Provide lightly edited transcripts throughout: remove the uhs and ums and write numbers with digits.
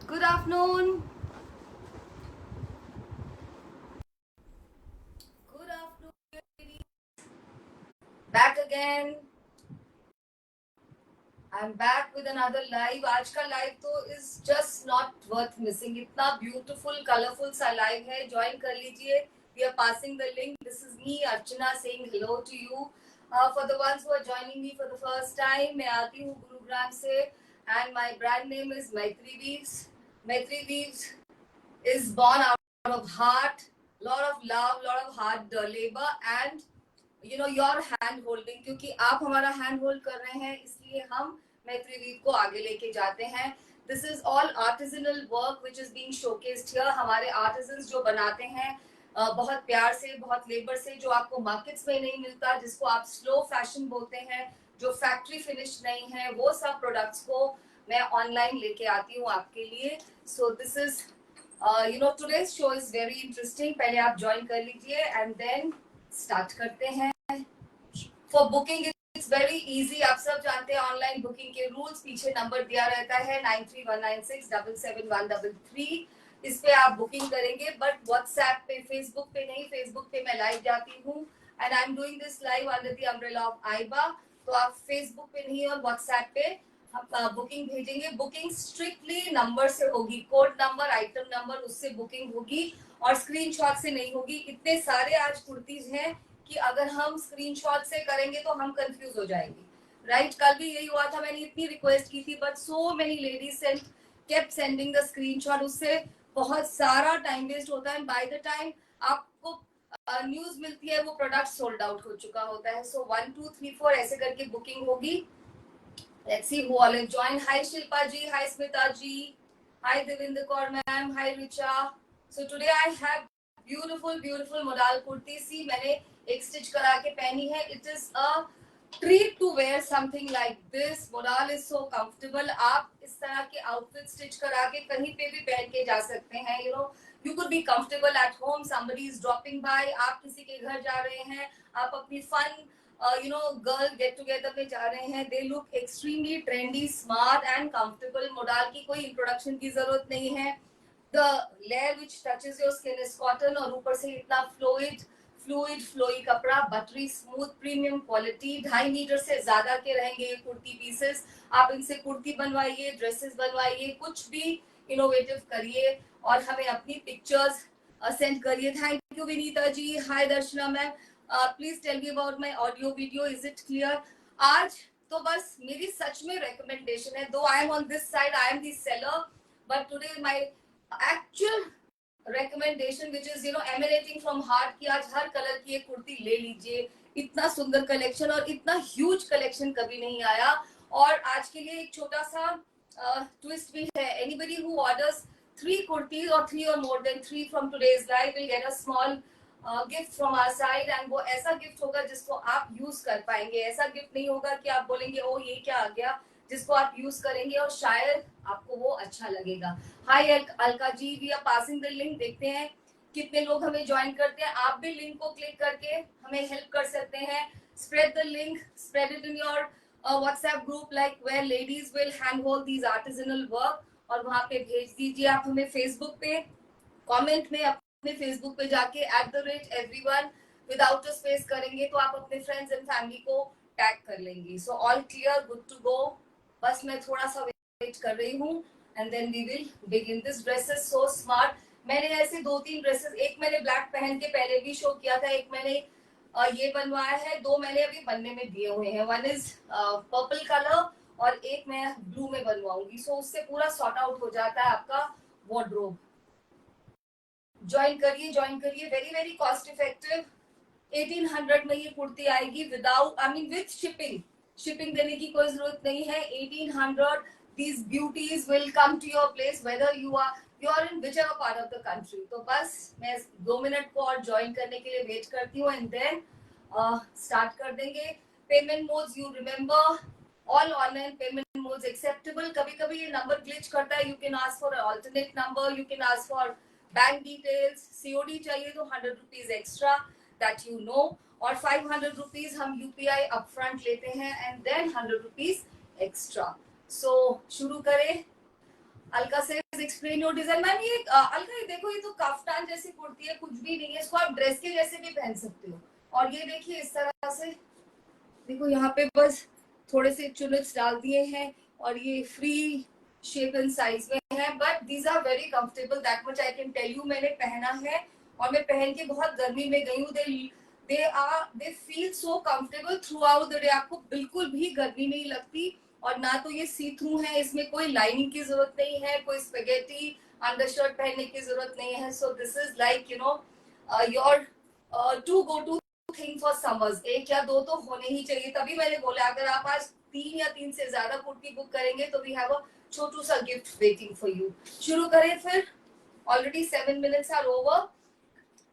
Good afternoon. Good afternoon, ladies. Back again. I'm back with another live. आज का live तो is just not worth missing. इतना beautiful, colorful सा live है. Join कर लीजिए. We are passing the link. This is me, Archana, saying hello to you. For the ones who are joining me for the first time, मैं आती हूँ गुरुग्राम से, and my brand name is Maitri Weaves. Maitri Weaves is born out of heart, lot of love, lot of hard labor and your hand holding, क्योंकि आप हमारा hand hold कर रहे हैं इसलिए हम मैत्री वीव को आगे लेके जाते हैं. This is all artisanal work which is being showcased here. हमारे आर्टिजन्स जो बनाते हैं बहुत प्यार से, बहुत लेबर से, जो आपको मार्केट्स में नहीं मिलता, जिसको आप स्लो फैशन बोलते हैं, जो फैक्ट्री फिनिश नहीं है, वो सब प्रोडक्ट्स को मैं ऑनलाइन लेके आती हूँ आपके लिए. सो this is today's show is very interesting. पहले आप ज्वाइन कर लीजिए एंड देन स्टार्ट करते हैं. For booking it's very easy. आप सब जानते हैं ऑनलाइन बुकिंग के रूल्स. पीछे नंबर दिया रहता है 9319677133. इस पे आप बुकिंग करेंगे, बट व्हाट्सएप पे, फेसबुक पे नहीं. फेसबुक पे मैं लाइव जाती हूँ and I am doing this live under the umbrella of IBA. तो आप फेसबुक पे नहीं और व्हाट्सएप पे हम बुकिंग भेजेंगे. बुकिंग स्ट्रिक्टली नंबर से होगी. कोड नंबर, आइटम नंबर, उससे बुकिंग होगी और स्क्रीनशॉट से नहीं होगी. इतने सारे आज कुर्तीज हैं कि अगर हम स्क्रीनशॉट से करेंगे तो हम कंफ्यूज हो जाएंगे. राइट कल भी यही हुआ था. मैंने इतनी रिक्वेस्ट की थी but so many ladies kept sending the screenshot. उससे बहुत सारा टाइम वेस्ट होता है. बाय द टाइम आपको न्यूज मिलती है वो प्रोडक्ट सोल्ड आउट हो चुका होता है. सो 1 2 3 4 ऐसे करके बुकिंग होगी. Let's see who all have joined. Hi Shilpa ji, hi Smita ji, hi Devinder Kaur ma'am, hi Richa. So today I have beautiful modal kurti. See, मैंने एक स्टिच करा के पहनी है. It is a treat to wear something like this. modal is so comfortable. आप इस तरह के आउटफिट स्टिच करा के कहीं पे भी पहन के जा सकते हैं. You could be comfortable at home. Somebody is dropping by. आप किसी के घर जा रहे हैं, आप अपनी fun गर्ल गेट टुगेदर पे जा रहे हैं. They look extremely trendy, smart and comfortable. Modal की कोई इंट्रोडक्शन की जरूरत नहीं है. The layer which touches your skin is cotton और ऊपर से इतना फ्लोई कपड़ा, buttery smooth, premium quality. 2.5 metre से ज्यादा के रहेंगे ये कुर्ती पीसेस. आप इनसे कुर्ती बनवाइए, ड्रेसेस बनवाइए, कुछ भी इनोवेटिव करिए और हमें अपनी पिक्चर्स सेंड करिए. Thank you Vinita ji. Hi Darshana ma'am. Please tell me about my audio video. Is it clear? आज तो बस मेरी सच में रिकमेंडेशन है. Though I am on this side, I am the seller, but today my actual recommendation which is emanating from heart की आज हर colour की एक कुर्ती ले लीजिए. इतना सुंदर कलेक्शन और इतना ह्यूज कलेक्शन कभी नहीं आया. और आज के लिए एक छोटा सा ट्विस्ट भी है. एनीबडी हु ऑर्डर्स 3 कुर्तीज और 3 or more than 3 from today's live will get a small gift from our side. And वो ऐसा गिफ्ट होगा जिसको आप यूज कर पाएंगे. ऐसा गिफ्ट नहीं होगा कि आप बोलेंगे ओ ये क्या आ गया. जिसको आप यूज करेंगे और शायद आपको वो अच्छा लगेगा. Hi Alka ji, we are passing the link. देखते हैं कितने लोग हमें ज्वाइन करते हैं. आप भी लिंक को क्लिक करके हमें हेल्प कर सकते हैं. Spread the link, spread it in your WhatsApp group like wear ladies will hand hold these artisanal work. और वहां पे भेज दीजिए. आप हमें फेसबुक पे कमेंट में अपने फेसबुक पे जाके @everyone विदाउट अ स्पेस करेंगे तो आप अपने फ्रेंड्स एंड फैमिली को टैग कर लेंगे. So all clear, good to go. बस मैं थोड़ा सा वेट कर रही हूँ and then we will begin. This dress is so smart. मैंने ऐसे 2-3 ड्रेसेस, एक मैंने ब्लैक पहन के पहले भी शो किया था, एक मैंने ये बनवाया है, 2 मैंने अभी बनने में दिए हुए हैं. वन इज पर्पल कलर और एक मैं ब्लू में बनवाऊंगी. सो उससे पूरा सॉर्ट आउट हो जाता है आपका वार्डरोब. ज्वाइन करिए. Very very cost effective. 1800 में ये कुर्ती आएगी without, I mean with shipping देने की कोई जरूरत नहीं है. 1800. These beauties will come to your place whether you are in whichever part of the country. तो बस मैं 2 मिनट को और ज्वाइन करने के लिए वेट करती हूँ एंड देन स्टार्ट कर देंगे. Payment modes you remember, all online payment modes acceptable. कभी कभी ये नंबर ग्लिच करता है. You can ask for alternate number, you can ask for bank details. COD चाहिए तो 100 rupees extra, that you know. और 500 रुपीज हम यूपीआई अपफ्रंट लेते हैं एंड देन 100 रुपीज एक्स्ट्रा. सो शुरू करें. अलका से एक्सप्लेन योर डिजाइन। मैम ये अलका ये देखो, ये तो काफ्तान जैसी कुर्ती है, कुछ भी नहीं है, इसको आप ड्रेस के जैसे भी पहन सकते हो। और ये देखिए इस तरह से, देखो यहाँ पे बस थोड़े से चुनिट्स डाल दिए हैं और ये फ्री शेप एंड साइज में है, but these are very comfortable, that much I can tell you. मैंने पहना है और मैं पहन के बहुत गर्मी में गई हूँ। They feel so comfortable through out the day, आपको बिल्कुल भी गर्मी नहीं लगती। और ना तो ये सी थ्रू है, इसमें कोई लाइनिंग की जरूरत नहीं है, कोई स्पेगेटी अंडरशर्ट पहनने की जरूरत नहीं है। So this is like your to go to thing for summers. एक या दो तो होने ही चाहिए, तभी मैंने बोला अगर आप आज 3 से ज्यादा कुर्ती बुक करेंगे तो वी हैव अ छोटू सा गिफ्ट वेटिंग फॉर यू। शुरू करें फिर, ऑलरेडी 7 मिनट्स आर ओवर।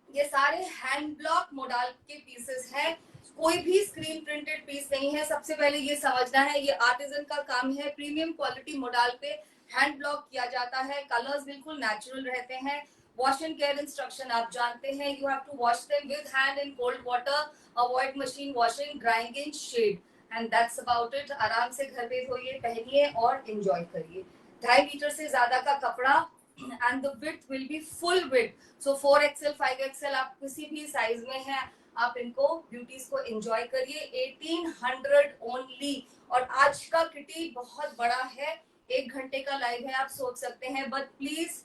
ये सारे हैंड ब्लॉक मोडाल के पीसेस हैं, कोई भी स्क्रीन प्रिंटेड पीस नहीं है। सबसे पहले ये समझना है, ये आर्टिजन का काम है, प्रीमियम क्वालिटी मोडाल पे हैंड ब्लॉक किया जाता है। कलर्स बिल्कुल नेचुरल रहते हैं। वॉश एंड केयर इंस्ट्रक्शन आप जानते हैं, you have to wash them with hand in cold water, avoid machine washing, drying in shade, and that's about it. आराम से घर पे धोइए, पहनिए और एंजॉय करिए। 2.5 मीटर से ज्यादा का कपड़ा and the width will be full width. So 4XL 5XL आप किसी भी साइज में है, आप इनको ब्यूटीज को एंजॉय करिए। 1800 ओनली। और आज का किटी बहुत बड़ा है, 1 घंटे का लाइव है, आप सोच सकते हैं, बट प्लीज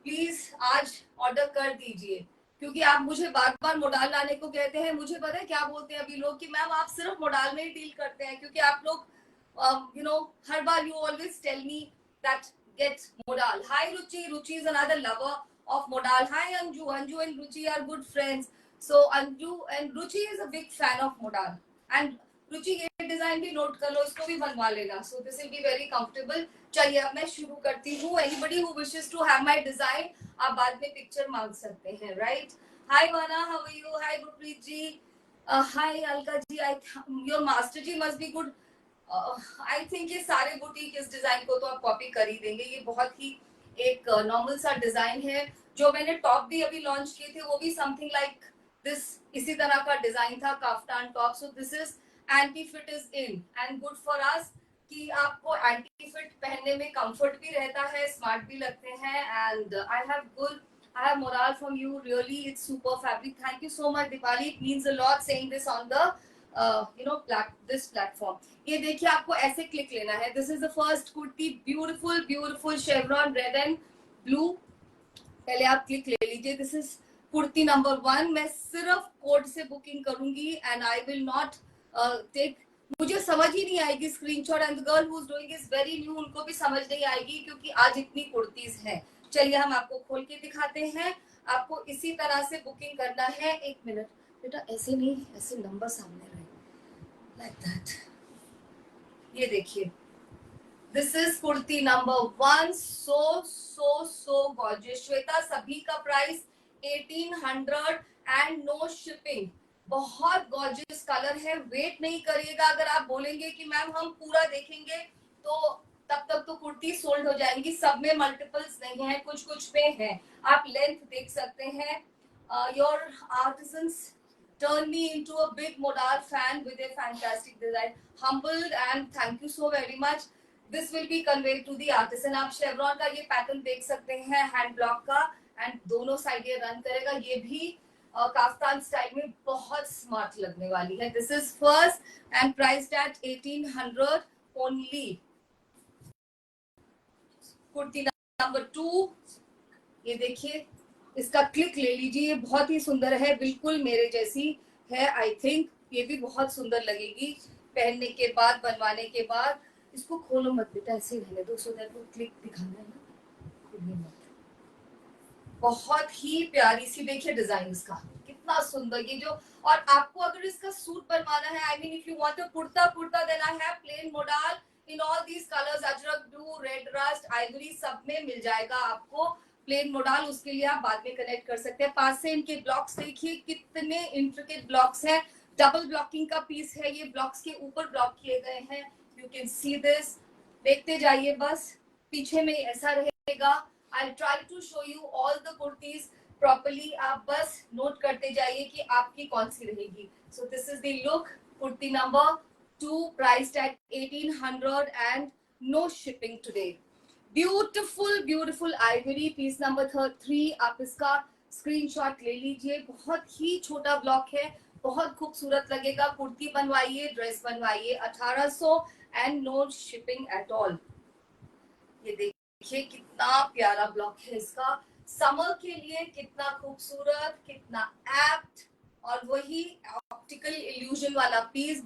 प्लीज आज ऑर्डर कर दीजिए, क्योंकि आप मुझे बार बार मोडाल लाने को कहते हैं। मुझे पता है क्या बोलते हैं अभी लोग कि मैम आप सिर्फ मोडाल में ही डील करते हैं, क्योंकि आप लोग हर बार you always tell me that get modal. Hi Ruchi, Ruchi is another lover of modal. Hi Anju, Anju and Ruchi are good friends. So Anju and Ruchi is a big fan of modal. And Ruchi ये design भी note कर लो, इसको भी बनवा लेना. So this will be very comfortable. चलिए अब मैं शुरू करती हूँ. Anybody who wishes to have my design, आप बाद में पिक्चर मांग सकते हैं, right? Hi Vana, how are you? Hi Gurpreet ji. Hi Alka ji. Your master ji must be good. I think ये सारे बुटीक इस डिजाइन को तो आप कॉपी कर ही देंगे। ये बहुत ही एक नॉर्मल सा डिजाइन है। जो मैंने टॉप भी अभी लॉन्च किए थे वो भी समथिंग लाइक दिस, इसी तरह का डिजाइन था, kaftan top. So this is anti fit is in and good for us, कि आपको एंटी फिट पहनने में कंफर्ट भी रहता है, स्मार्ट भी लगते हैं। And I have moral from you. Really, it's super fabric. Thank you so much, Dipali. It means a lot saying this on the this platform. ये देखिए आपको ऐसे क्लिक लेना है। This is the first kurti, beautiful beautiful chevron red and blue. पहले आप click ले लीजिए। This is kurti number 1। मैं सिर्फ कोड से बुकिंग करूंगी and I will not take, मुझे समझ ही नहीं आएगी screenshot, and the girl who is doing is very new, उनको भी समझ नहीं आएगी क्योंकि आज इतनी कुर्तीज हैं। चलिए हम आपको खोल के दिखाते हैं। आपको इसी तरह से बुकिंग करना है। 1 मिनट बेटा, ऐसे नहीं, ऐसे नंबर सामने रहे, लाइक दैट। ये देखिए, this is kurti number 1। So gorgeous. Shweta, सभी का प्राइस 1800 एंड नो शिपिंग। बहुत गॉर्जियस कलर है, वेट नहीं करिएगा। अगर आप बोलेंगे कि मैम हम पूरा देखेंगे तो तब तक तो कुर्ती सोल्ड हो जाएंगी। सब में मल्टीपल्स नहीं है, कुछ कुछ पे है। आप लेंथ देख सकते हैं। Your artisans turn me into a big modal fan with a fantastic design. Humbled and thank you so very much. This will be conveyed to the artisan. आप शेवरॉन का ये पैटर्न देख सकते हैं, हैंड ब्लॉक का, and दोनों side ये run करेगा। ये भी काफ्तान स्टाइल में बहुत स्मार्ट लगने वाली है। This is first and priced eight 1800 only. Kurti number 2, ये देखिए, इसका क्लिक ले लीजिए। बहुत ही सुंदर है, बिल्कुल मेरे जैसी है। आई थिंक ये भी बहुत सुंदर लगेगी पहनने के बाद, बनवाने के बाद। इसको खोलो मत बेटा, ऐसे ही रहने दो, सो दैट वो क्लिक दिखाना है ना, खोलिए मत। बहुत ही प्यारी सी, देखिए डिजाइन इसका कितना सुंदर। ये जो, और आपको अगर इसका सूट बनवाना है, I mean if you want a kurta then I have plain modal in all these colours, ajrak blue, red rust, ivory, सब में मिल जाएगा आपको प्लेन मोडाल। उसके लिए आप बाद में कनेक्ट कर सकते हैं। पास से इनके ब्लॉक्स देखिए कितने इंट्रिकेट ब्लॉक्स हैं। डबल ब्लॉकिंग का पीस है ये, ब्लॉक्स के ऊपर ब्लॉक किए गए हैं। यू कैन सी दिस, देखते जाइए बस। पीछे में ऐसा रहेगा। I'll try to show you all the kurtis properly. आप बस नोट करते जाइए कि आपकी कौन सी रहेगी। So this is the look, kurti number 2, priced at 1800 and no shipping today. Beautiful beautiful ivory piece number 3। आप इसका स्क्रीनशॉट ले लीजिए। बहुत ही छोटा ब्लॉक है, बहुत खूबसूरत लगेगा। कुर्ती बनवाइए, ड्रेस बनवाइए। 1800 and no shipping at all. ये देखिए कितना प्यारा ब्लॉक है इसका। समर के लिए कितना खूबसूरत, कितना एप्ट। और वही ऑप्टिकल इल्यूजन वाला पीस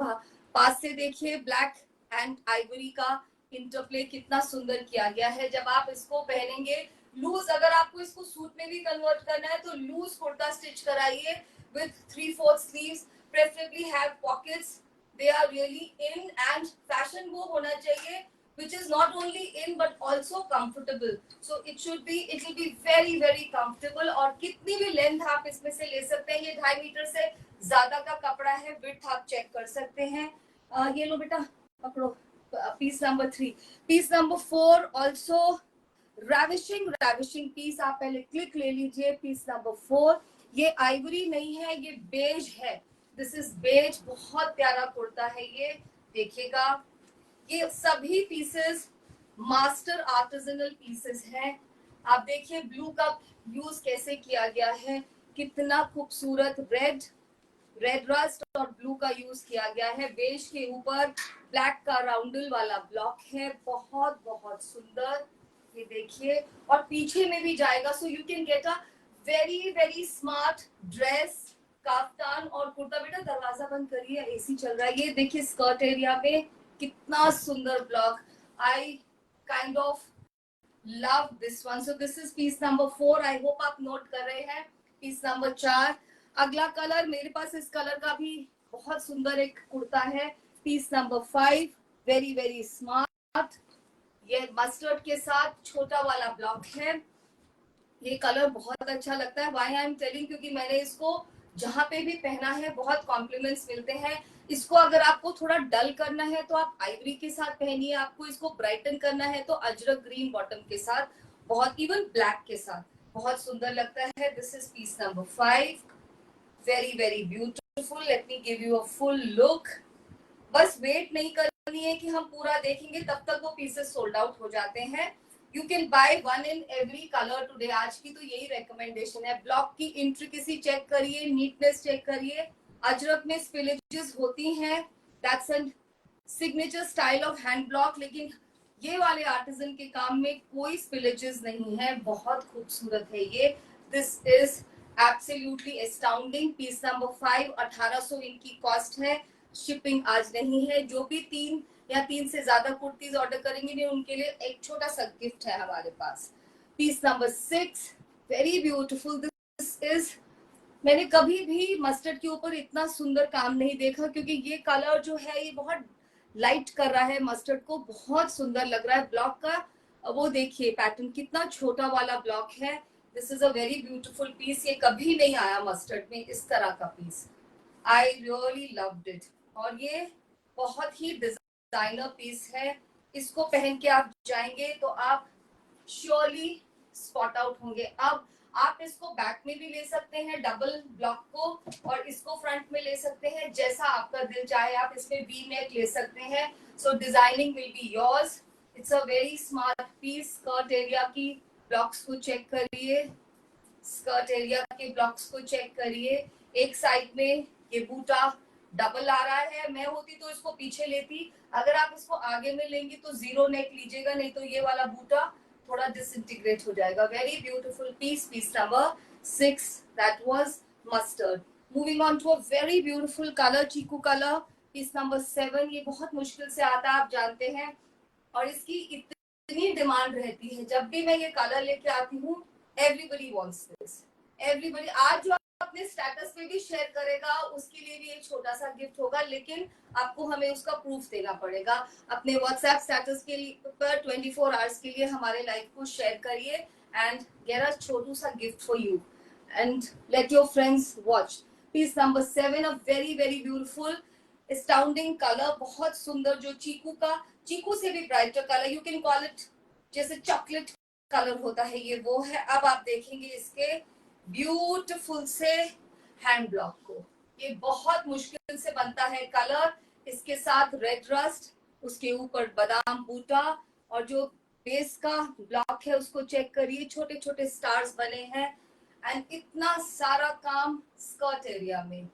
पास से देखिए। ब्लैक एंड आइवरी का इंटरप्ले कितना सुंदर किया गया है। जब आप इसको पहनेंगे लूज, अगर आपको इसको सूट में भी कन्वर्ट करना है तो लूज कुर्ता स्टिच कराइए with 3/4 sleeves. Preferably have pockets. They are really in and fashion वो होना चाहिए which is not only in but also comfortable. So it will be very very comfortable। और कितनी भी लेंथ आप इसमें से ले सकते हैं। ये 2.5 मीटर से ज्यादा का कपड़ा है। विड्थ आप चेक कर सकते हैं। ये लो बेटा, पकड़ो। Piece number 3। Piece number 4 also ravishing piece. आप पहले क्लिक ले लीजिए। पीस नंबर 4, ये आइवरी नहीं है, ये बेज है। This is beige. बहुत प्यारा कुर्ता है ये, देखिएगा। ये सभी पीसेस मास्टर आर्टिजनल पीसेस हैं। आप देखिए ब्लू का यूज कैसे किया गया है, कितना खूबसूरत। रेड रस्ट और ब्लू का यूज किया गया है। बेज के ऊपर ब्लैक का राउंडल वाला ब्लॉक है। बहुत बहुत सुंदर। ये देखिए, और पीछे में भी जाएगा। So you can get a very very smart dress, kaftan और कुर्ता। बेटा दरवाजा बंद करिए, एसी चल रहा है। ये देखिए स्कर्ट एरिया में कितना सुंदर block. I kind of love this one. So this is piece number 4। I hope आप नोट कर रहे हैं। Piece number 4। अगला कलर मेरे पास इस कलर का भी बहुत सुंदर एक कुर्ता है। Piece number 5, very very smart. ये मस्टर्ड के साथ छोटा वाला ब्लॉक है। ये कलर बहुत अच्छा लगता है। वाई आई एम टेलिंग, क्योंकि मैंने इसको जहां पे भी पहना है बहुत कॉम्प्लीमेंट्स मिलते हैं। इसको अगर आपको थोड़ा डल करना है तो आप आइवरी के साथ पहनिए। आपको इसको ब्राइटन करना है तो अजरक ग्रीन बॉटम के साथ, बहुत इवन ब्लैक के साथ बहुत सुंदर लगता है। This is piece number 5, very very beautiful. Let me give you a full look. बस वेट नहीं करनी है कि हम पूरा देखेंगे, तब तक वो पीसेस सोल्ड आउट हो जाते हैं। You can buy 1 in every colour today. आज की तो यही रिकमेंडेशन है। ब्लॉक की इंट्रिकेसी चेक करिए, नीटनेस चेक करिए। अजरक में स्पिलेजेस होती हैं, that's a signature style of hand block. लेकिन ये वाले आर्टिजन के काम में कोई स्पिलेजेस नहीं है। बहुत खूबसूरत है ये। This is absolutely astounding. Piece number 5, 1800 इनकी कॉस्ट है। शिपिंग आज नहीं है। जो भी 3 या 3 से ज्यादा कुर्तीज ऑर्डर करेंगे उनके लिए एक छोटा सा गिफ्ट है हमारे पास। Piece number 6, very beautiful. This is, मैंने कभी भी मस्टर्ड के ऊपर इतना सुंदर काम नहीं देखा, क्योंकि ये कलर जो है ये बहुत लाइट कर रहा है मस्टर्ड को। बहुत सुंदर लग रहा है। ब्लॉक का वो देखिए पैटर्न, कितना छोटा वाला ब्लॉक है। This is a very beautiful piece. ये कभी नहीं आया मस्टर्ड में इस तरह का piece. I really loved it. और ये बहुत ही डिजाइनर पीस है। इसको पहन के आप जाएंगे तो आप श्योरली स्पॉट आउट होंगे। अब आप इसको बैक में भी ले सकते हैं डबल ब्लॉक को, और इसको फ्रंट में ले सकते हैं, जैसा आपका दिल चाहे। आप इसमें वी नेक ले सकते हैं। So designing will be yours. It's a very smart piece. Skirt area की ब्लॉक्स को चेक करिए। स्कर्ट एरिया के ब्लॉक्स को चेक करिए। एक साइड में ये बूटा डबल आ रहा है। मैं होती तो इसको पीछे लेती। अगर आप इसको आगे में लेंगी तो जीरो नेक लीजिएगा, नहीं तो ये वाला बूटा थोड़ा डिसइंटीग्रेट हो जाएगा। Very beautiful piece. Piece number 6, that was mustard. Moving on to a very beautiful colour, chikoo colour. Piece number 7, ये बहुत मुश्किल से आता है, आप जानते हैं, और इसकी इतनी डिमांड रहती है। जब भी मैं ये कलर लेके आती हूँ, एवरीबडी वांट्स दिस। एवरीबडी। आज जो अपने स्टेटस पे भी शेयर करेगा उसके लिए भी एक छोटा सा गिफ्ट होगा, लेकिन आपको हमें उसका प्रूफ देना पड़ेगा। अपने व्हाट्सएप स्टेटस के लिए पर 24 आवर्स के लिए हमारे लाइव को शेयर करिए एंड गेट अ छोटू सा gift for you and let your friends watch. Piece number 7, a very very beautiful astounding colour. बहुत सुंदर, जो चीकू से भी brighter colour, you can call it, जैसे चॉकलेट कलर होता है, ये वो है। अब आप देखेंगे इसके ब्यूटीफुल से हैंड ब्लॉक को। ये बहुत मुश्किल से बनता है कलर। इसके साथ रेड रस्ट, उसके ऊपर बादाम बूटा, और जो बेस का ब्लॉक है उसको चेक करिए, छोटे छोटे स्टार्स बने हैं एंड इतना सारा काम स्कर्ट एरिया में,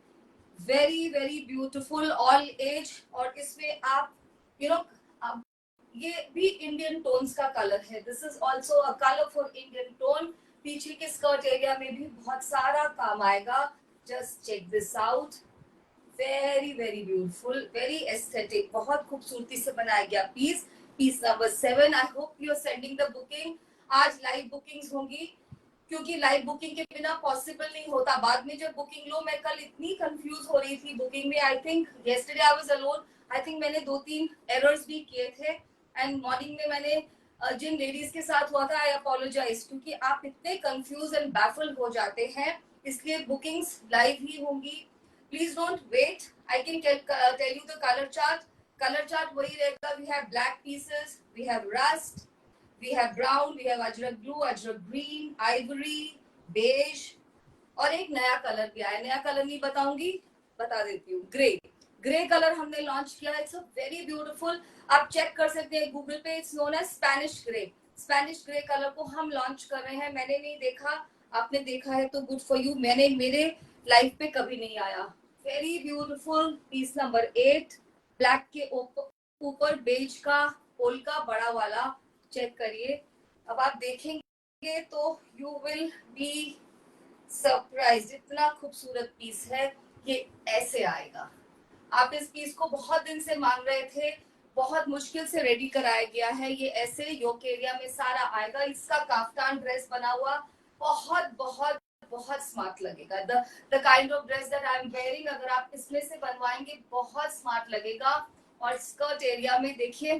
very very beautiful all edge. और इसमें आप यू नो ये भी इंडियन टोन्स का कलर है, this is also a colour for Indian tone. पीछे के स्कर्ट एरिया में भी बहुत सारा काम आएगा, just check this out, very very beautiful, very aesthetic, बहुत खूबसूरती से बनाया गया पीस। Piece number 7, I hope you are sending the booking. आज लाइव बुकिंग्स होंगी क्योंकि लाइव बुकिंग के बिना पॉसिबल नहीं होता। बाद में जब बुकिंग लो, मैं कल इतनी कंफ्यूज हो रही थी बुकिंग में, I think yesterday I was alone, I think मैंने 2-3 एरर्स भी किए थे एंड मॉर्निंग में मैंने जिन लेडीज के साथ हुआ था, आई अपोलोजाइज, क्योंकि आप इतने कंफ्यूज एंड बैफल्ड हो जाते हैं, इसलिए बुकिंग्स लाइव ही होंगी। Please don't wait. I can tell you the color chart. Color chart वही रहेगा. We have black pieces, we have rust, we have brown, we have Ajrak blue, Ajrak green, ivory, beige, और एक नया कलर भी आया. नया colour नहीं बताऊंगी, बता देती हूँ. ग्रे, ग्रे कलर हमने लॉन्च किया. इट्स अ वेरी ब्यूटीफुल, आप चेक कर सकते हैं गूगल पे. It's known as Spanish grey. Spanish grey colour को हम लॉन्च कर रहे हैं. मैंने नहीं देखा, आपने देखा है तो गुड फॉर यू. मैंने मेरे लाइफ पे कभी नहीं आया. Very beautiful piece number 8, black के ऊपर बेज का पोल्का बड़ा वाला, चेक करिए. अब आप देखेंगे तो यू विल बी सरप्राइज, इतना खूबसूरत पीस है. ये ऐसे आएगा. आप इस पीस को बहुत दिन से मांग रहे थे, बहुत मुश्किल से रेडी कराया गया है. ये ऐसे योक एरिया में सारा आएगा. इसका काफ्तान ड्रेस बना हुआ, बहुत बहुत बहुत स्मार्ट लगेगा. The kind of dress that I am wearing, अगर आप इसमें से बनवाएंगे बहुत स्मार्ट लगेगा. और स्कर्ट एरिया में देखिए,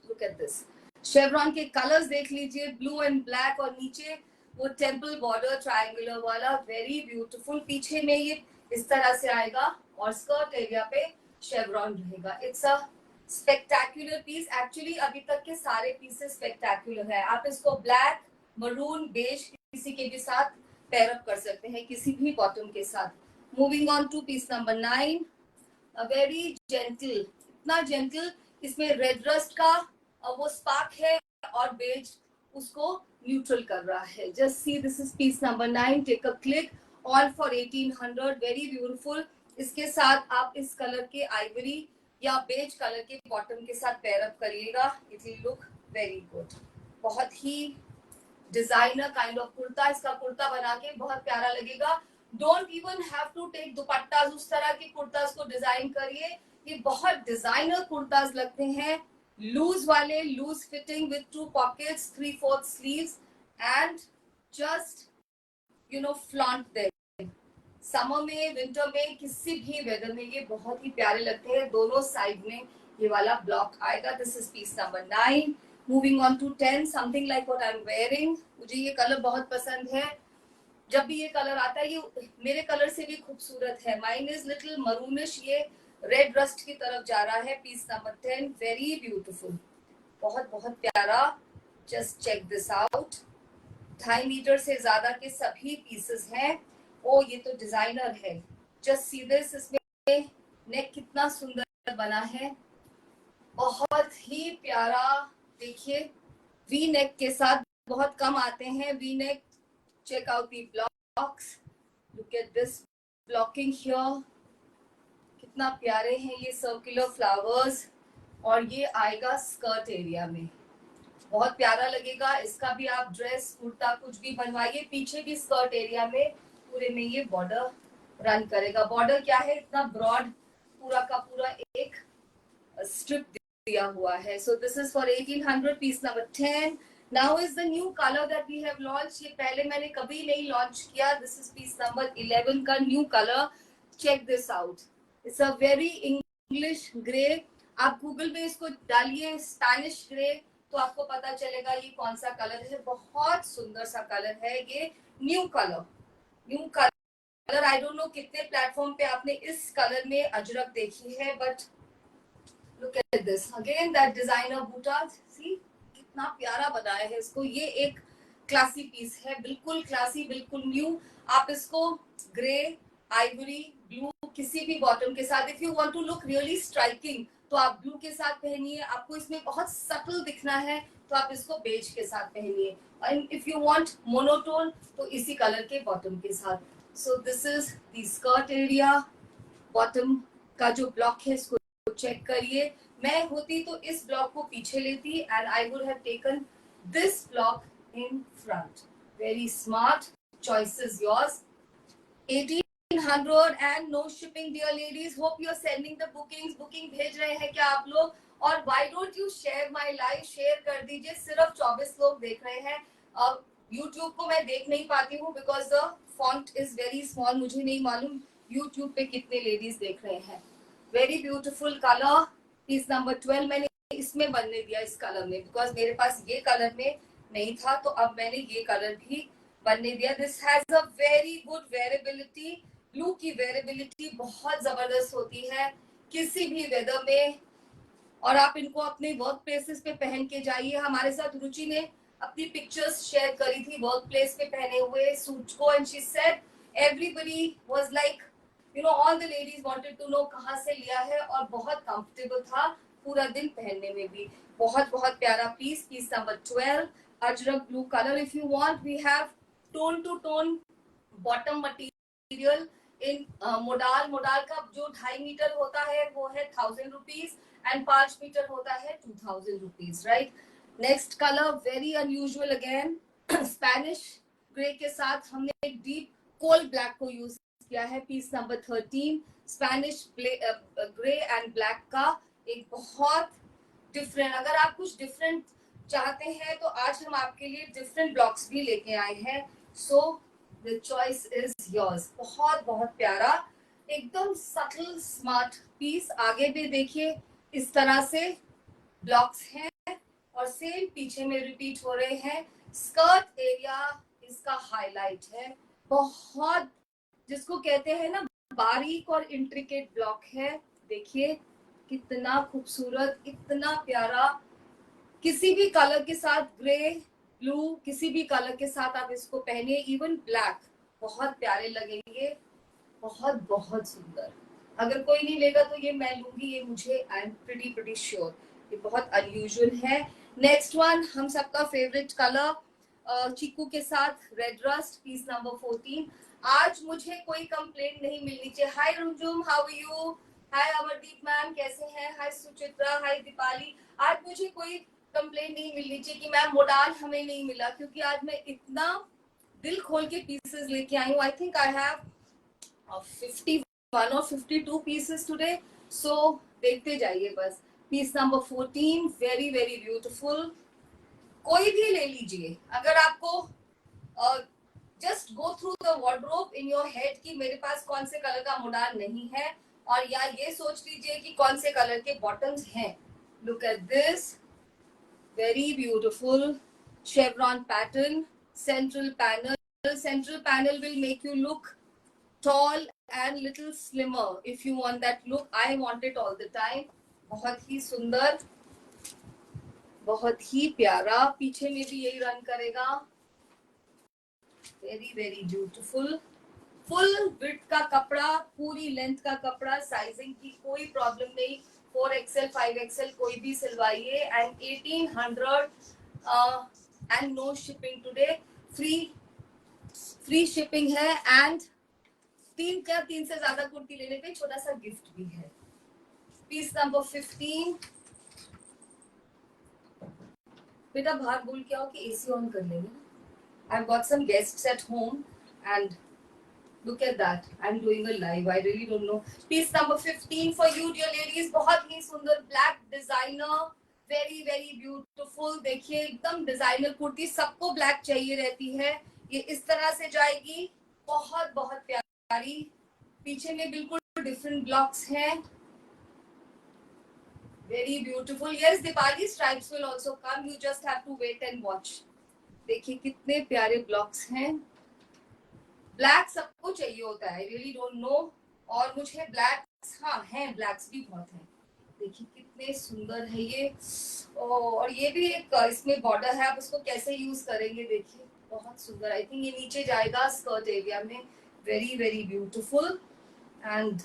लुक एट दिस, शेवरॉन के कलर्स देख लीजिए, ब्लू एंड ब्लैक, और नीचे वो टेम्पल बॉर्डर ट्रायंगुलर वाला, वेरी ब्यूटीफुल. पीछे में ये इस तरह से आएगा और स्कर्ट एरिया पे शेवरॉन रहेगा. It's a spectacular piece. Actually अभी तक के सारे पीसेस स्पेक्टेक्युलर है. आप इसको ब्लैक, मरून, बेज किसी के भी साथ पेयर अप कर सकते हैं, किसी भी बॉटम के साथ. Moving on to piece number 9, a very gentle, इतना जेंटल. इसमें रेड रस्ट का वो स्पार्क है और बेज उसको न्यूट्रल कर रहा है. Just see, this is piece number 9. Take a click. All for 1800, very beautiful. इसके साथ आप इस कलर के आइवरी या बेज कलर के बॉटम के साथ पेयर अप करिएगा, it will look very good. बहुत ही डिजाइनर काइंड ऑफ कुर्ता. इसका कुर्ता बना के बहुत प्यारा लगेगा. Don't even have to take dupattas, उस तरह के कुर्तास को डिजाइन करिए. ये बहुत डिजाइनर कुर्तास लगते हैं, लूज वाले, loose fitting with 2 pockets, 3/4 sleeves and just flaunt them. Summer में, विंटर में, किसी भी वेदर में ये बहुत ही प्यारे लगते हैं. दोनों साइड में ये वाला ब्लॉक आएगा. This is piece number 9. Moving on to 10, something like what I am wearing. मुझे ये कलर बहुत पसंद है. जब भी ये कलर आता है, ये मेरे कलर से भी खूबसूरत है. माइन इज लिटिल मरूनिश, ये रेड रस्ट की तरफ जा रहा है. पीस नंबर 10, वेरी ब्यूटीफुल, बहुत बहुत प्यारा. Just check this out. 2.5 metre से ज्यादा के सभी पीसेस हैं. ओ, ये तो डिजाइनर है. जस्ट सी दिस, इसमें नेक कितना सुंदर बना है, बहुत ही प्यारा. देखिए, वी नेक के साथ बहुत कम आते हैं V neck. Check out the blocks, look at this blocking here, कितना प्यारे हैं ये सर्कुलर फ्लावर्स. और ये आएगा स्कर्ट एरिया में, बहुत प्यारा लगेगा. इसका भी आप ड्रेस, कुर्ता कुछ भी बनवाइए. पीछे भी स्कर्ट एरिया में पूरे में ये बॉर्डर रन करेगा. बॉर्डर क्या है, इतना ब्रॉड, पूरा का पूरा एक स्ट्रिप दिया हुआ है. So this is for 1800. Piece number 10. Now is the new colour that we have launch. ये पहले मैंने कभी नहीं लॉन्च किया. दिस इज पीस नंबर 11 का new colour. Check this out. It's a very English grey. आप गूगल में इसको डालिए स्पेनिश ग्रे, तो आपको पता चलेगा ये कौन सा कलर है. बहुत सुंदर सा कलर है ये. New colour, new colour. I don't know कितने प्लेटफॉर्म पे आपने इस कलर में अजरक देखी है, but look at this again, that designer buta. see कितना प्यारा बनाया है इसको. ये एक क्लासी पीस है, बिल्कुल क्लासी, बिल्कुल न्यू. आप इसको ग्रे, आइवरी, ब्लू किसी भी बॉटम के साथ, if you want to look really striking, तो आप ब्लू के साथ पहनिए. आपको इसमें बहुत सटल दिखना है तो आप इसको बेज के साथ पहनिए, and if you want monotone तो इसी कलर के बॉटम के साथ. सो this is the skirt area. Bottom का जो ब्लॉक है इसको चेक करिए. मैं होती तो इस ब्लॉक को पीछे लेती and I would have taken this block in front. Very smart. Choice is yours. 1800 and no shipping, dear ladies. Hope you are sending the bookings. Booking भेज रहे हैं क्या आप लोग? और why don't you share my live? Share कर दीजिए. सिर्फ 24 लोग देख रहे हैं. YouTube को मैं देख नहीं पाती हूँ because the font is very small. मुझे नहीं मालूम YouTube पे कितने लेडीज देख रहे हैं. Very beautiful color. Piece number 12 मैंने इसमें बनने दिया, इस कलर में, because मेरे पास ये कलर में नहीं था, तो अब मैंने ये कलर भी बनने दिया. This has a very good variability. Blue की वेरेबिलिटी बहुत जबरदस्त होती है किसी भी वेदर में, और आप इनको अपने वर्क प्लेसेस पे पहन के जाइए. हमारे साथ रुचि ने अपनी पिक्चर्स शेयर करी थी वर्क प्लेस पे पहने हुए सूट को, and she said everybody was like, you know, all the ladies wanted to know कहाँ से लिया है, और बहुत कंफर्टेबल था पूरा दिन पहनने में भी. बहुत बहुत प्यारा piece. Piece number 12, ajrak blue colour. If you want we have tone to tone bottom material in modal. Modal का जो 2.5 मीटर होता है वो है 1000 रुपीज, एंड 5 मीटर होता है 2000 rupees. Right. Next colour very unusual again. Spanish grey के साथ हमने डीप कोल ब्लैक को यूज किया है. Piece number 13, Spanish grey and black का एक बहुत डिफरेंट. अगर आप कुछ डिफरेंट चाहते हैं तो आज हम आपके लिए डिफरेंट ब्लॉक्स भी लेके आए हैं. So the choice is yours. बहुत बहुत प्यारा, एकदम सटल स्मार्ट पीस. आगे भी देखिए इस तरह से ब्लॉक्स हैं और सेम पीछे में रिपीट हो रहे हैं. स्कर्ट एरिया इसका हाईलाइट है. बहुत, जिसको कहते हैं ना, बारीक और इंट्रिकेट ब्लॉक है. देखिए कितना खूबसूरत, इतना प्यारा. किसी भी कलर के साथ, ग्रे, ब्लू, किसी भी कलर के साथ आप इसको पहनिए, इवन ब्लैक, बहुत प्यारे लगेंगे. बहुत बहुत सुंदर. अगर कोई नहीं लेगा तो ये मैं लूंगी, ये मुझे, आई एम प्रीटी श्योर. ये बहुत अनयूजुअल है. नेक्स्ट वन हम सबका फेवरेट कलर, चीकू के साथ रेड रस्ट. Piece number 14. आज मुझे कोई कंप्लेंट नहीं मिलनी चाहिए. Hi Rumjhum, how are you? Hi Amardeep ma'am, कैसे हैं? हाय सुचित्रा, हाय दीपाली. आज मुझे कोई कंप्लेंट नहीं मिलनी चाहिए कि मैम मोडाल हमें नहीं मिला, क्योंकि आज मैं इतना दिल खोल के पीसेस लेके आई हूँ. I think I have 51 or 52 pieces today. So देखते जाइए बस. Piece number 14, very very beautiful. कोई भी ले लीजिए. अगर आपको just go through the wardrobe in your head कि मेरे पास कौन से कलर का मोडाल नहीं है, और या ये सोच लीजिए कि कौन से कलर के बॉटम्स हैं. Look at this, very beautiful chevron pattern. Central panel. Central panel will make you look tall and little slimmer. If you want that look, I want it all the time. बहुत ही सुंदर, बहुत ही प्यारा. पीछे में भी यही run करेगा. Very very beautiful. Full width का कपड़ा, पूरी लेंथ का कपड़ा. साइजिंग की कोई प्रॉब्लम नहीं. 4XL 5XL कोई भी सिलवाइए. And 1800 and no shipping today. Free shipping है. एंड 3 से ज्यादा कुर्ती लेने पे छोटा सा गिफ्ट भी है. Piece number 15. बेटा बाहर बोल के आओ कि एसी ऑन कर लेंगे. I've got some guests at home and look at that. I'm doing a live. I really don't know. Piece number 15 for you, dear ladies. बहुत ही सुंदर black designer. Very very beautiful. देखिए एकदम designer kurti. सबको black चाहिए रहती है. ये इस तरह से जाएगी. बहुत बहुत प्यारी. पीछे में बिल्कुल डिफरेंट ब्लॉक्स हैं. Very beautiful. Yes, Dipali, stripes will also come. You just have to wait and watch. देखिए कितने प्यारे ब्लॉक्स हैं. ब्लैक सबको चाहिए होता है. आई रियली डोंट नो. और मुझे ब्लैक्स, हाँ हैं, ब्लैक्स भी बहुत हैं. देखिए कितने सुंदर है ये. और ये भी एक इसमें बॉर्डर है. आप उसको कैसे यूज करेंगे देखिए. बहुत सुंदर. आई थिंक ये नीचे जाएगा स्कर्ट एरिया में. Very very beautiful and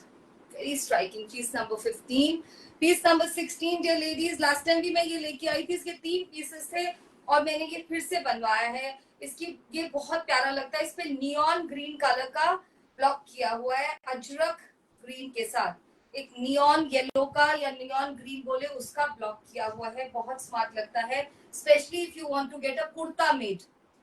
very striking. Piece number 15. Piece number 16 dear ladies, last time भी मैं ये लेके आई थी, इसके 3 पीसेस थे और मैंने ये फिर से बनवाया है. इसकी ये बहुत प्यारा लगता है. इस पे नियॉन ग्रीन कलर का ब्लॉक किया हुआ है, अजरक ग्रीन के साथ. एक नियॉन येलो का या नियॉन ग्रीन बोले उसका ब्लॉक किया हुआ है. बहुत स्मार्ट लगता है, specially if you want to get a kurta made.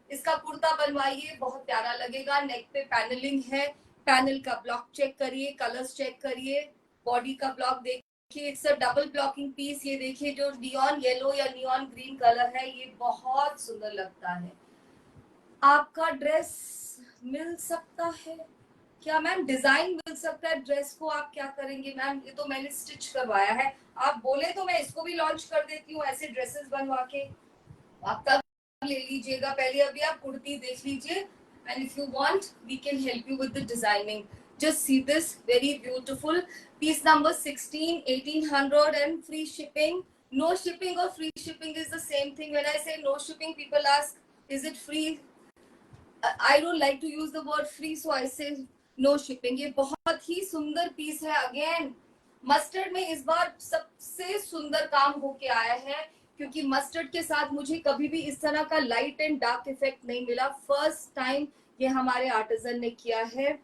इसका कुर्ता बनवाइए, बहुत प्यारा लगेगा. नेक पे पैनलिंग है, पैनल का ब्लॉक चेक करिए, कलर्स चेक करिए, बॉडी का ब्लॉक देखिए. It's a double blocking piece. ये देखिए जो नियॉन येलो या नियॉन ग्रीन कलर है, ये बहुत सुंदर लगता है. आपका ड्रेस मिल सकता है क्या मैम? डिजाइन मिल सकता है ड्रेस को. आप क्या करेंगे मैम? ये तो मैंने स्टिच करवाया है. आप बोले तो मैं इसको भी लॉन्च कर देती हूँ ऐसे ड्रेसेस बनवा के. आप तब ले लीजिएगा. पहले अभी आप कुर्ती देख लीजिए, and if you want we can help you with the designing. Just see this, very beautiful. Piece number 16, 1800 and free shipping. No shipping or free shipping is the same thing. When I say no shipping, people ask, is it free? I don't like to use the word free, so I say no shipping. ये बहुत ही सुंदर piece है. Again mustard में इस बार सबसे सुंदर काम होके आया है, क्योंकि मस्टर्ड के साथ मुझे कभी भी इस तरह का लाइट एंड डार्क इफेक्ट नहीं मिला. फर्स्ट टाइम ये हमारे आर्टिजन ने किया है.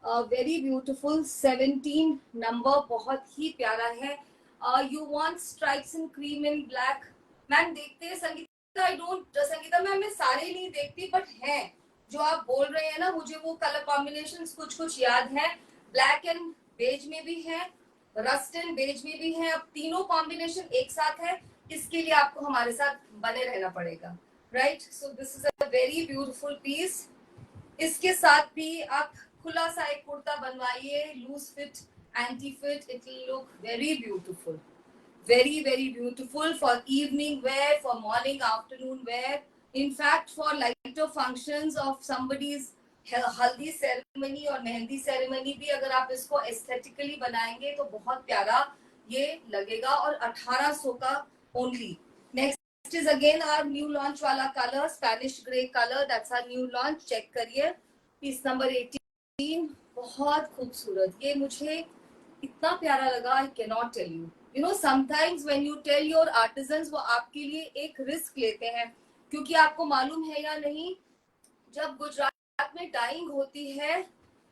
Very beautiful. 17 नंबर, बहुत ही प्यारा है. You want stripes in cream in black. Ma'am देखते हैं Sangeeta. I don't, Sangeeta ma'am मैं सारे नहीं देखती, बट हैं जो आप बोल रहे हैं ना, मुझे वो कलर कॉम्बिनेशन कुछ कुछ याद है. ब्लैक एंड बेज में भी है, रस्ट एंड बेज में भी है. अब तीनों कॉम्बिनेशन एक साथ है, इसके लिए आपको हमारे साथ बने रहना पड़ेगा, right? So this is a very beautiful piece. इसके साथ भी आप खुला सा एक कुर्ता बनवाइए, loose fit, anti fit. It will look very beautiful, very very beautiful for evening wear, for morning afternoon wear. In fact, for lighter functions of somebody's हल्दी ceremony और मेहंदी सेरेमनी भी अगर आप इसको एस्थेटिकली बनाएंगे तो बहुत प्यारा ये लगेगा. और 1800 का only. Next is again our new launch वाला colour, Spanish grey colour. That's our new launch. Check करिए. पीस नंबर 18, बहुत खूबसूरत. ये मुझे इतना प्यारा लगा, I can not tell you. You know, sometimes when you tell your artisans, वो आपके लिए एक रिस्क लेते हैं, क्योंकि आपको मालूम है या नहीं, जब गुजरात में डाइंग होती है,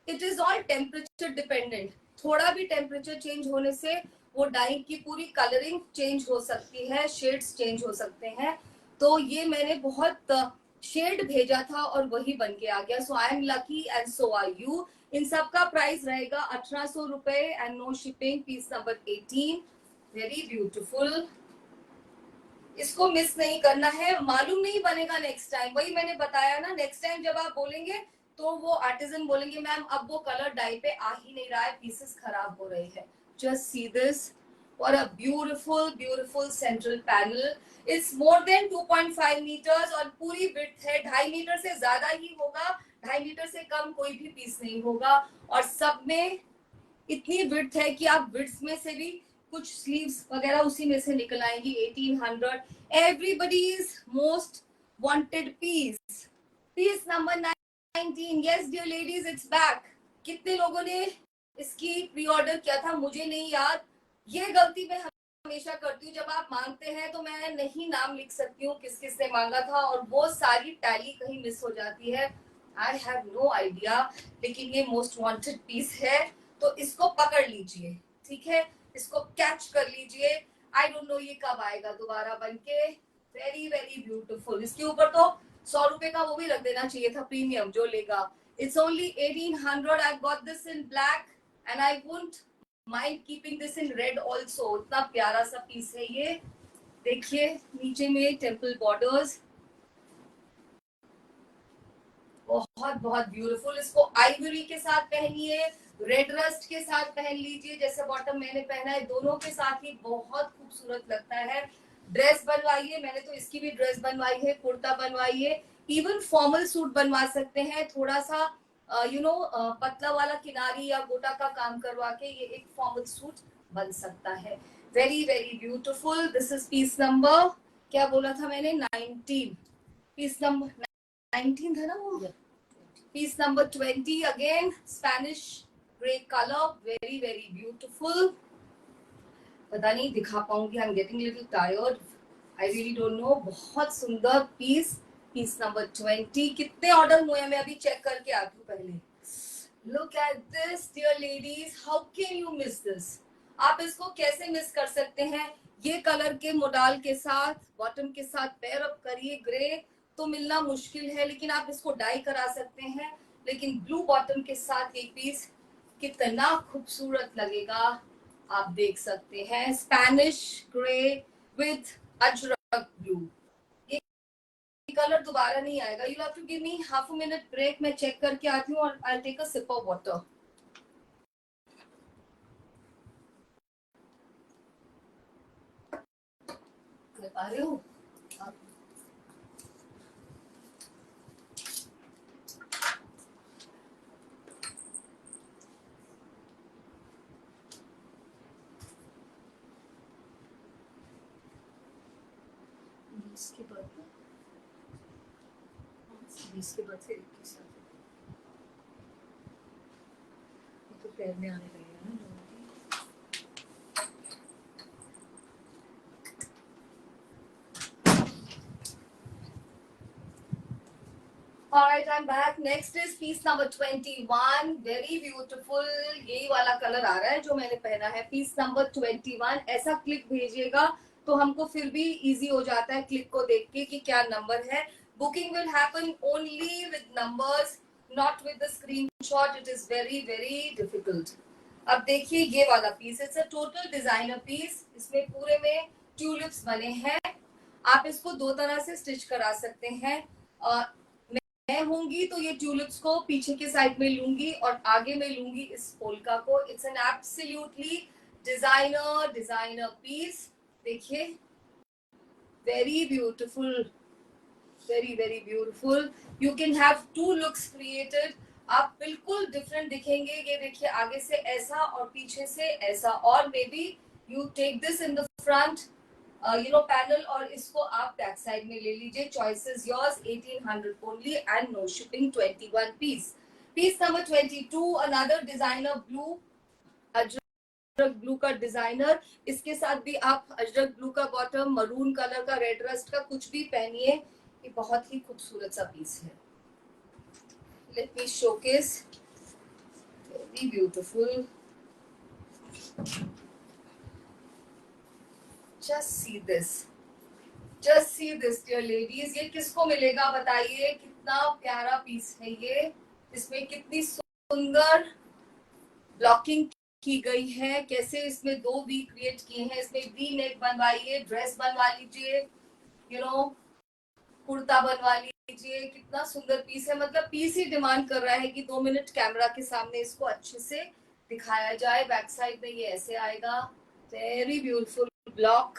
it is all temperature dependent. थोड़ा भी टेम्परेचर चेंज होने से वो डाइंग की पूरी कलरिंग चेंज हो सकती है, शेड्स चेंज हो सकते हैं. तो ये मैंने बहुत शेड भेजा था और वही बन के आ गया. So I am lucky and so are you. इन सब का प्राइस रहेगा 1800 रुपए and no shipping. Piece number 18, very beautiful. इसको मिस नहीं करना है. मालूम नहीं बनेगा नेक्स्ट टाइम. वही मैंने बताया ना, नेक्स्ट टाइम जब आप बोलेंगे तो वो आर्टिजन बोलेंगे मैम अब वो कलर डाई पे आ ही नहीं रहा है, पीसेस खराब हो रहे हैं. जस्ट सी दिस, और a beautiful beautiful central panel. It's more than 2.5 metres और पूरी विड्थ है. 2.5 मीटर से ज्यादा ही होगा, 2.5 मीटर से कम कोई भी पीस नहीं होगा. और सब में इतनी विड्थ है कि आप विड्थ में से भी कुछ स्लीव्स वगैरह उसी में से निकल आएंगी. 1800, everybody's most wanted piece. Piece number 19. Yes dear ladies, it's back. कितने लोगों ने इसकी प्री ऑर्डर किया था मुझे नहीं याद. ये गलती मैं हमेशा करती हूँ, जब आप मांगते हैं तो मैं नहीं नाम लिख सकती हूँ किस किस ने मांगा था, और वो सारी टैली कहीं मिस हो जाती है. आई हैव नो आइडिया, लेकिन ये मोस्ट वांटेड पीस है, तो इसको पकड़ लीजिए, ठीक है? इसको कैच कर लीजिए. आई डोंट नो ये कब आएगा दोबारा बनके. Very very beautiful. इसके ऊपर तो 100 रुपए का वो भी रख देना चाहिए था, प्रीमियम, जो लेगा. It's only 1800. I got this in black and I wouldn't mind keeping this in red also. इतना प्यारा सा पीस है ये. देखिए नीचे में टेम्पल बॉर्डर्स, बहुत बहुत ब्यूटीफुल. इसको आइवरी के साथ पहनिए, रेड रस्ट के साथ पहन लीजिए, जैसे बॉटम मैंने पहना है, दोनों के साथ ही बहुत खूबसूरत लगता है. ड्रेस बनवाइए, मैंने तो इसकी भी ड्रेस बनवाई है, कुर्ता बनवाइए, इवन फॉर्मल सूट बनवा सकते हैं. थोड़ा सा पतला वाला किनारी या गोटा का काम करवा के ये एक फॉर्मल सूट बन सकता है. Very very beautiful. This is piece number, क्या बोला था मैंने, 19. पीस नंबर 19 था ना वो. Piece number 20, again Spanish grey colour, very very beautiful. पता नहीं दिखा पाऊंगी, I am getting little tired, I really don't know. बहुत सुंदर पीस, पीस नंबर 20. कितने ऑर्डर हुए हैं मैं अभी चेक करके आती हूँ पहले. Look at this dear ladies, how can you miss this. आप इसको कैसे मिस कर सकते हैं. ये कलर के मोडाल के साथ, बॉटम के साथ पेयर अप करिए. ग्रे तो मिलना मुश्किल है, लेकिन आप इसको डाई करा सकते हैं. लेकिन ब्लू बॉटम के साथ ये पीस कितना खूबसूरत लगेगा आप देख सकते हैं. Spanish grey with Ajrak blue. ये कलर दोबारा नहीं आएगा. You have to give me half a minute break, मैं चेक करके आती हूँ और I take a sip of water. कर पा रहे हो आप. इसके बाद 20 के बाद फिर 21 तो पैर में आने लगेगा ना. Alright, I'm back. Next is piece number 21. Very beautiful. यही वाला कलर आ रहा है जो मैंने पहना है. Piece number 21. ऐसा क्लिक भेजिएगा तो हमको फिर भी इजी हो जाता है क्लिक को देख के कि क्या नंबर है. Booking will happen only with numbers, not with the screenshot. It is very very difficult. अब देखिए ये वाला piece, it's a total designer piece. इसमें पूरे में ट्यूलिप्स बने हैं. आप इसको दो तरह से स्टिच करा सकते हैं. मैं होंगी तो ये ट्यूलिप्स को पीछे के साइड में लूंगी और आगे में लूंगी इस पोल्का को. It's an absolutely designer piece. देखिए, very beautiful, very very beautiful. You can have two looks created. आप बिल्कुल डिफरेंट दिखेंगे. ये देखिए, आगे से ऐसा और पीछे से ऐसा. और maybe you take this in the front panel और इसको आप बैक साइड में ले लीजिए. Choice is yours. 1800 only and no shipping. 21 piece. Piece number 22, another designer blue, Ajrak blue का डिजाइनर. इसके साथ भी आप अजरक ब्लू का बॉटम, मरून कलर का, रेड रस्ट का कुछ भी पहनिए. ये बहुत ही खूबसूरत सा पीस है. Let me showcase. Very beautiful. Just see this, just see this dear ladies. ये किसको मिलेगा बताइए. कितना प्यारा पीस है ये. इसमें कितनी सुंदर ब्लॉकिंग की गई है. कैसे इसमें दो वी क्रिएट किए हैं. इसमें वी नेक बनवाइए, ड्रेस बनवा लीजिए, कुर्ता बनवा लीजिए. कितना सुंदर पीस है. मतलब पीस ही डिमांड कर रहा है कि 2 मिनट कैमरा के सामने इसको अच्छे से दिखाया जाए. बैक साइड में ये ऐसे आएगा. Very beautiful block.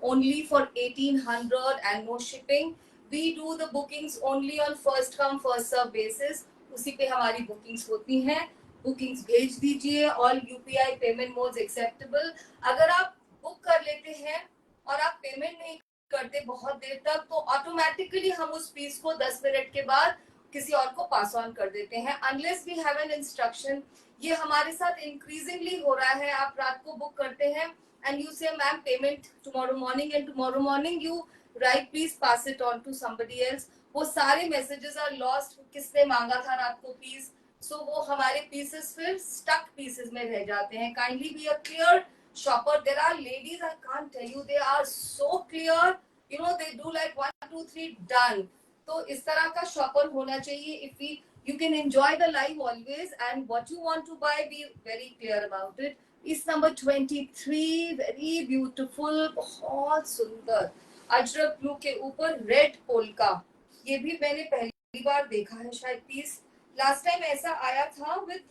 Only for 1800 and no shipping. We do the bookings only on first come first serve basis. उसी पे हमारी bookings होती हैं. bookings भेज दीजिए. all UPI payment modes acceptable. अगर आप book कर लेते हैं और आप पेमेंट नहीं करते बहुत देर तक, तो ऑटोमेटिकली हम उस पीस को 10 मिनट के बाद किसी और को पास ऑन कर देते हैं. Unless we have an instruction. ये हमारे साथ इंक्रीजिंगली हो रहा है. आप रात को बुक करते हैं and you say ma'am payment tomorrow morning, and tomorrow morning you write please pass it on to somebody else. वो सारे messages are lost. किसने मांगा था रात को पीस. so वो हमारे pieces फिर stuck pieces में रह जाते हैं. kindly be a clear shopper. there are ladies, I can't tell you, they are so clear. they do like 1 2 3 done. तो इस तरह का shopper होना चाहिए. if we you can enjoy the live always, and what you want to buy, be very clear about it. इस number 23, very beautiful, बहुत सुंदर. Ajrak blue के ऊपर रेड पोल्का. ये भी मैंने पहली बार देखा है शायद पीस. लास्ट टाइम ऐसा आया था with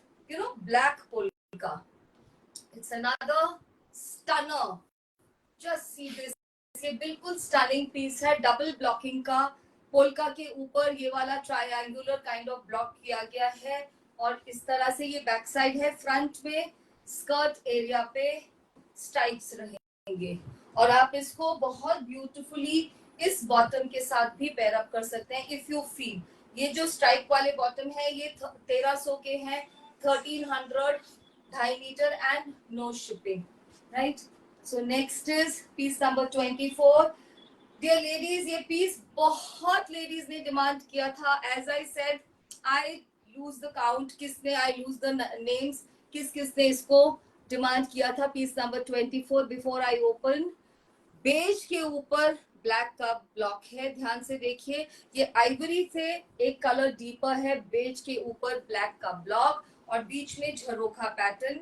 black polka. It's another stunner. Just see this. ये बिल्कुल स्टनिंग पीस है. डबल ब्लॉकिंग का. पोल्का के ऊपर ये वाला ट्रायंगुलर काइंड ऑफ ब्लॉक किया गया है. और इस तरह से ये बैक साइड है. फ्रंट में स्कर्ट एरिया पे स्ट्राइप्स रहेंगे. और आप इसको बहुत ब्यूटीफुली इस बॉटम के साथ भी पेयर अप कर सकते हैं. If you feel. ये जो स्ट्राइप वाले बॉटम है ये 1300 के हैं. 1300, 2.5 metre and no shipping, right. So next is piece number 24. Dear ladies, ये पीस बहुत लेडीज ने डिमांड किया था. As I said, I lose the count, किसने, आई लूज द नेम्स, किसने इसको डिमांड किया था. Piece number 24. Before I open, beige के ऊपर ब्लैक का ब्लॉक है. ध्यान से देखिए, ये आइवरी से एक कलर डीपर है, बेज के ऊपर ब्लैक का ब्लॉक और बीच में झरोखा पैटर्न.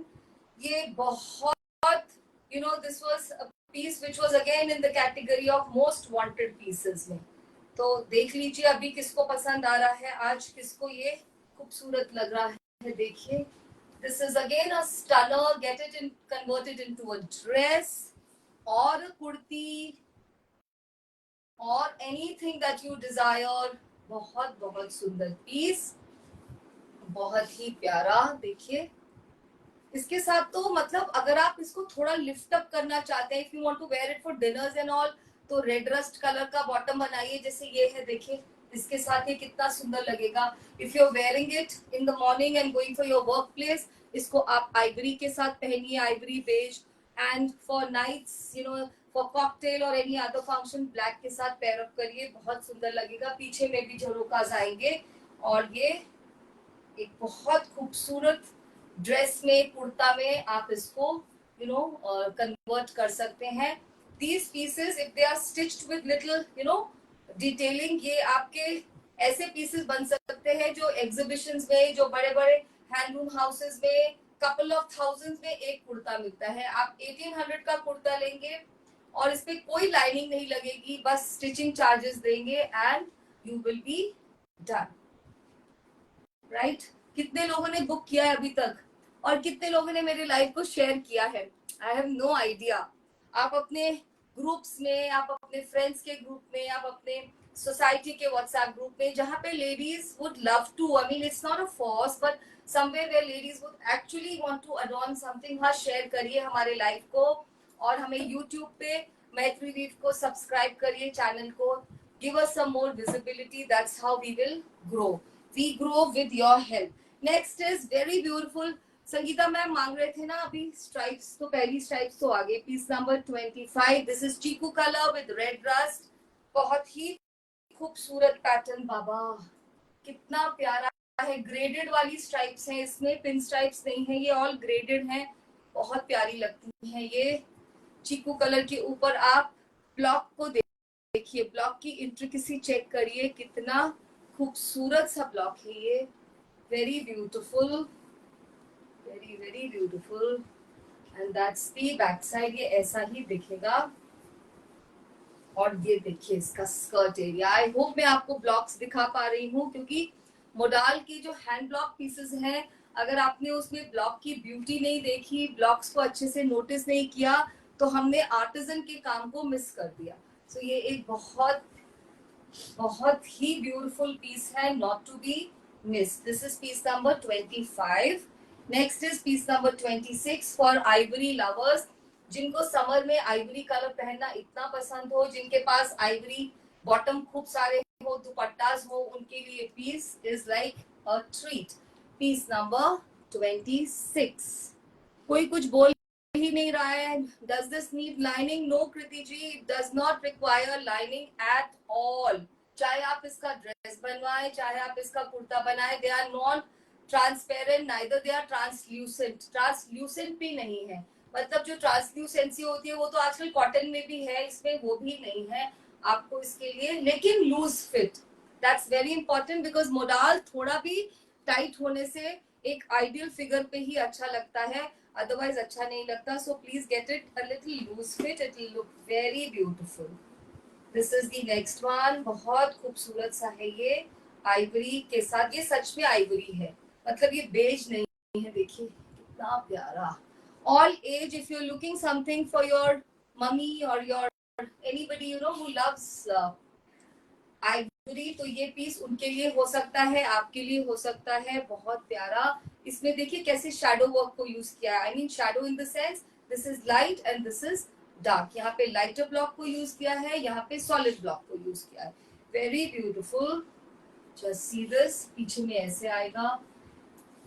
ये बहुत, you know, this was a piece which was again in the category of most wanted pieces में. तो देख लीजिए अभी किसको पसंद आ रहा है, आज किसको ये खूबसूरत लग रहा है. देखिए, this is again a stunner. Get it in, converted into a dress और कुर्ती और एनीथिंग दैट यू डिजायर. बहुत बहुत सुंदर पीस, बहुत ही प्यारा. देखिए, इसके साथ तो मतलब अगर आप इसको थोड़ा लिफ्ट अप करना चाहते हैं, if you want to wear it for dinners and all, तो रेड रस्ट कलर का बॉटम बनाइए जैसे ये है. देखिए इसके साथ ये कितना सुंदर लगेगा. If you are wearing it in the morning and going for your work place, इसको आप आइवरी के साथ पहनिए, ivory beige. And for nights, you know, for cocktail और एनी अदर फंक्शन, ब्लैक के साथ पेयर अप करिए, बहुत सुंदर लगेगा. पीछे में भी झरोकाज आएंगे और ये एक बहुत खूबसूरत ड्रेस में, कुर्ता में आप इसको, यू नो, कन्वर्ट कर सकते हैं. These pieces, if they are stitched with little, you know, detailing, ये आपके ऐसे पीसेस बन सकते हैं जो एग्जीबिशंस में, जो बड़े बड़े हैंडलूम हाउसेस में couple of thousands में एक कुर्ता मिलता है. आप 1800 का कुर्ता लेंगे और इस पे कोई लाइनिंग नहीं लगेगी, बस स्टिचिंग चार्जेस देंगे and you will be done, right. कितने लोगों ने बुक किया है अभी तक और कितने लोगों ने मेरे लाइव को शेयर किया है, आई हैव नो आइडिया. आप अपने ग्रुप्स में, आप अपने फ्रेंड्स के ग्रुप में, आप अपने सोसाइटी के व्हाट्सएप ग्रुप में, जहाँ पे ladies would love to, I mean it's not a force but somewhere where ladies would actually want to adorn something, हाँ शेयर करिए हमारे लाइव को और हमें यूट्यूब पे मैत्री वीव को सब्सक्राइब करिए चैनल को. Give us some more visibility, that's how we will grow. We grow with your help. Next is very beautiful. Sangeeta ma'am मांग रहे थे ना अभी स्ट्राइप्स, तो पहली स्ट्राइप्स तो आ गई. Piece number 25. This is chikoo colour with red rust. बहुत ही खूबसूरत पैटर्न. बाबा कितना प्यारा है. ग्रेडेड वाली स्ट्राइप्स हैं इसमें, पिन स्ट्राइप्स नहीं है, ये ऑल ग्रेडेड हैं. बहुत प्यारी लगती हैं ये. चीकू कलर के ऊपर आप ब्लॉक को देखिए, ब्लॉक की इंट्रिकेसी चेक करिए, कितना खूबसूरत सा ब्लॉक है ये. Very beautiful, very very beautiful. And that's the back side. ये ऐसा ही दिखेगा. और ये देखिए इसका स्कर्ट एरिया. आई होप मैं आपको ब्लॉक्स दिखा पा रही हूँ, क्योंकि मोडाल की जो हैंड ब्लॉक पीसेस हैं, अगर आपने उसमें ब्लॉक की ब्यूटी नहीं देखी, ब्लॉक्स को अच्छे से नोटिस नहीं किया, तो हमने आर्टिजन के काम को मिस कर दिया. सो ये एक बहुत बहुत ही ब्यूटीफुल पीस है, not to be miss. This is piece number 25. Next is piece number 26 for ivory lovers. जिनको समर में आइवरी कलर पहनना इतना पसंद हो, जिनके पास आइवरी बॉटम खूब सारे हो, दुपट्टास हो, उनके लिए piece is like a treat. Piece number 26. कोई कुछ बोल ही नहीं रहा है. Does this need lining? No, Kriti ji, it does not require lining at all. चाहे आप इसका ड्रेस बनवाएं, चाहे आप इसका कुर्ता बनाएं, they are non transparent, neither they are translucent. Translucent भी नहीं है, मतलब जो ट्रांसल्यूसेंसी होती है वो तो आजकल कॉटन में भी है, इसमें वो भी नहीं है आपको इसके लिए. लेकिन loose fit, that's very important, because modal थोड़ा भी टाइट होने से एक आइडियल फिगर पे ही अच्छा लगता है, otherwise अच्छा नहीं लगता. So please get it a little loose fit, it will look very beautiful. This is the next one. बहुत खूबसूरत सा है ये, आइवरी के साथ. ये सच में आइवरी है, मतलब ये बेज नहीं है. देखिए कितना प्यारा. All age, if you're looking something for your mummy or your anybody you know who loves Ivory, तो ये पीस उनके लिए हो सकता है, आपके लिए हो सकता है. बहुत प्यारा. इसमें देखिए कैसे शैडो वर्क को यूज किया है. I mean shadow in the sense this is light and this is dark. यहाँ पे लाइटर ब्लॉक को यूज किया है, यहाँ पे सॉलिड ब्लॉक को यूज किया है. Very beautiful. Just see this. पीछे में ऐसे आएगा.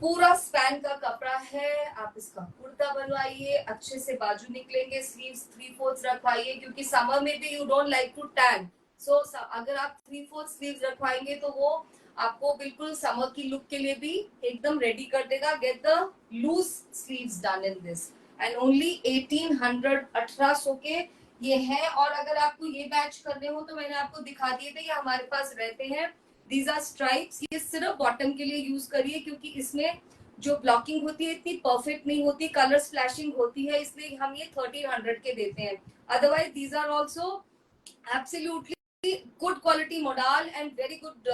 पूरा स्पैन का कपड़ा है, आप इसका कुर्ता बनवाइए, अच्छे से बाजू निकलेंगे, स्लीव्स 3/4 रखवाइए क्योंकि समर में भी you don't like to tan, so अगर आप 3/4 स्लीव्स रखवाएंगे तो वो आपको बिल्कुल समर की लुक के लिए भी एकदम रेडी कर देगा. Get the loose sleeves done in this and only 1800 के ये है. और अगर आपको ये मैच करने हो तो मैंने आपको दिखा दिए थे, ये हमारे पास रहते हैं. These are stripes. ये सिर्फ बॉटम के लिए यूज करिए क्योंकि इसमें जो ब्लॉकिंग होती है इतनी परफेक्ट नहीं होती, कलर स्प्लैशिंग होती है, इसलिए हम ये 1300 के देते हैं. Otherwise these are also absolutely good quality modal and very good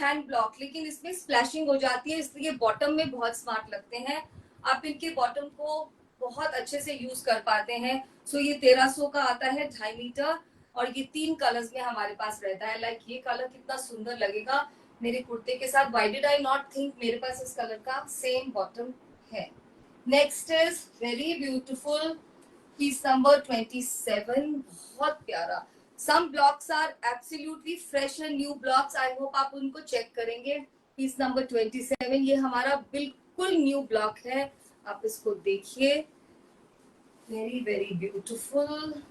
hand block, लेकिन इसमें स्प्लैशिंग हो जाती है इसलिए बॉटम में बहुत स्मार्ट लगते हैं. आप इनके बॉटम को बहुत अच्छे से यूज कर पाते हैं. सो ये 1300 का आता है 2.5 मीटर और ये 3 कलर्स में हमारे पास रहता है. लाइक ये कलर कितना सुंदर लगेगा मेरे कुर्ते के साथ. Why did I not think मेरे पास इस कलर का सेम बॉटम है. Next is very beautiful piece number 27. बहुत प्यारा. Some blocks are absolutely fresh and new blocks. I hope आप उनको चेक करेंगे. पीस नंबर 27 ये हमारा बिल्कुल न्यू ब्लॉक है. आप इसको देखिए. Very very beautiful.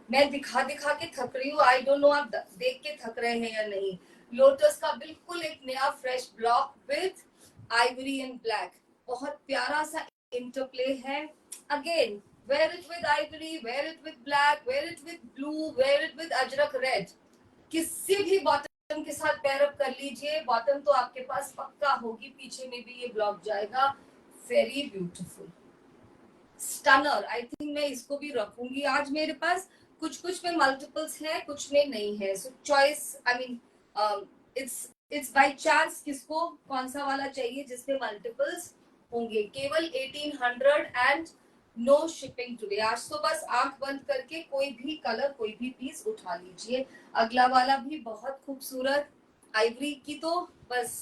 मैं दिखा दिखा के थक रही हूँ. आई डोंट नो आप देख के थक रहे हैं या नहीं. लोटस का बिल्कुल एक नया fresh block with ivory and black. बहुत प्यारा सा इंटरप्ले है. Again wear it with ivory, wear it with black, wear it with blue, wear it with Ajrak red. किसी भी बॉटम के साथ पेयर अप कर लीजिए. बॉटम तो आपके पास पक्का होगी. पीछे में भी ये ब्लॉक जाएगा. Very beautiful stunner. I think मैं इसको भी रखूंगी आज मेरे पास. कुछ में मल्टीपल्स है, कुछ में नहीं है. सो choice, I mean it's by chance किसको कौन सा वाला चाहिए जिसमें मल्टीपल्स होंगे. केवल 1800 एंड नो शिपिंग टुडे. आज तो बस आंख बंद करके कोई भी कलर, कोई भी पीस उठा लीजिए. अगला वाला भी बहुत खूबसूरत. आइवरी की तो बस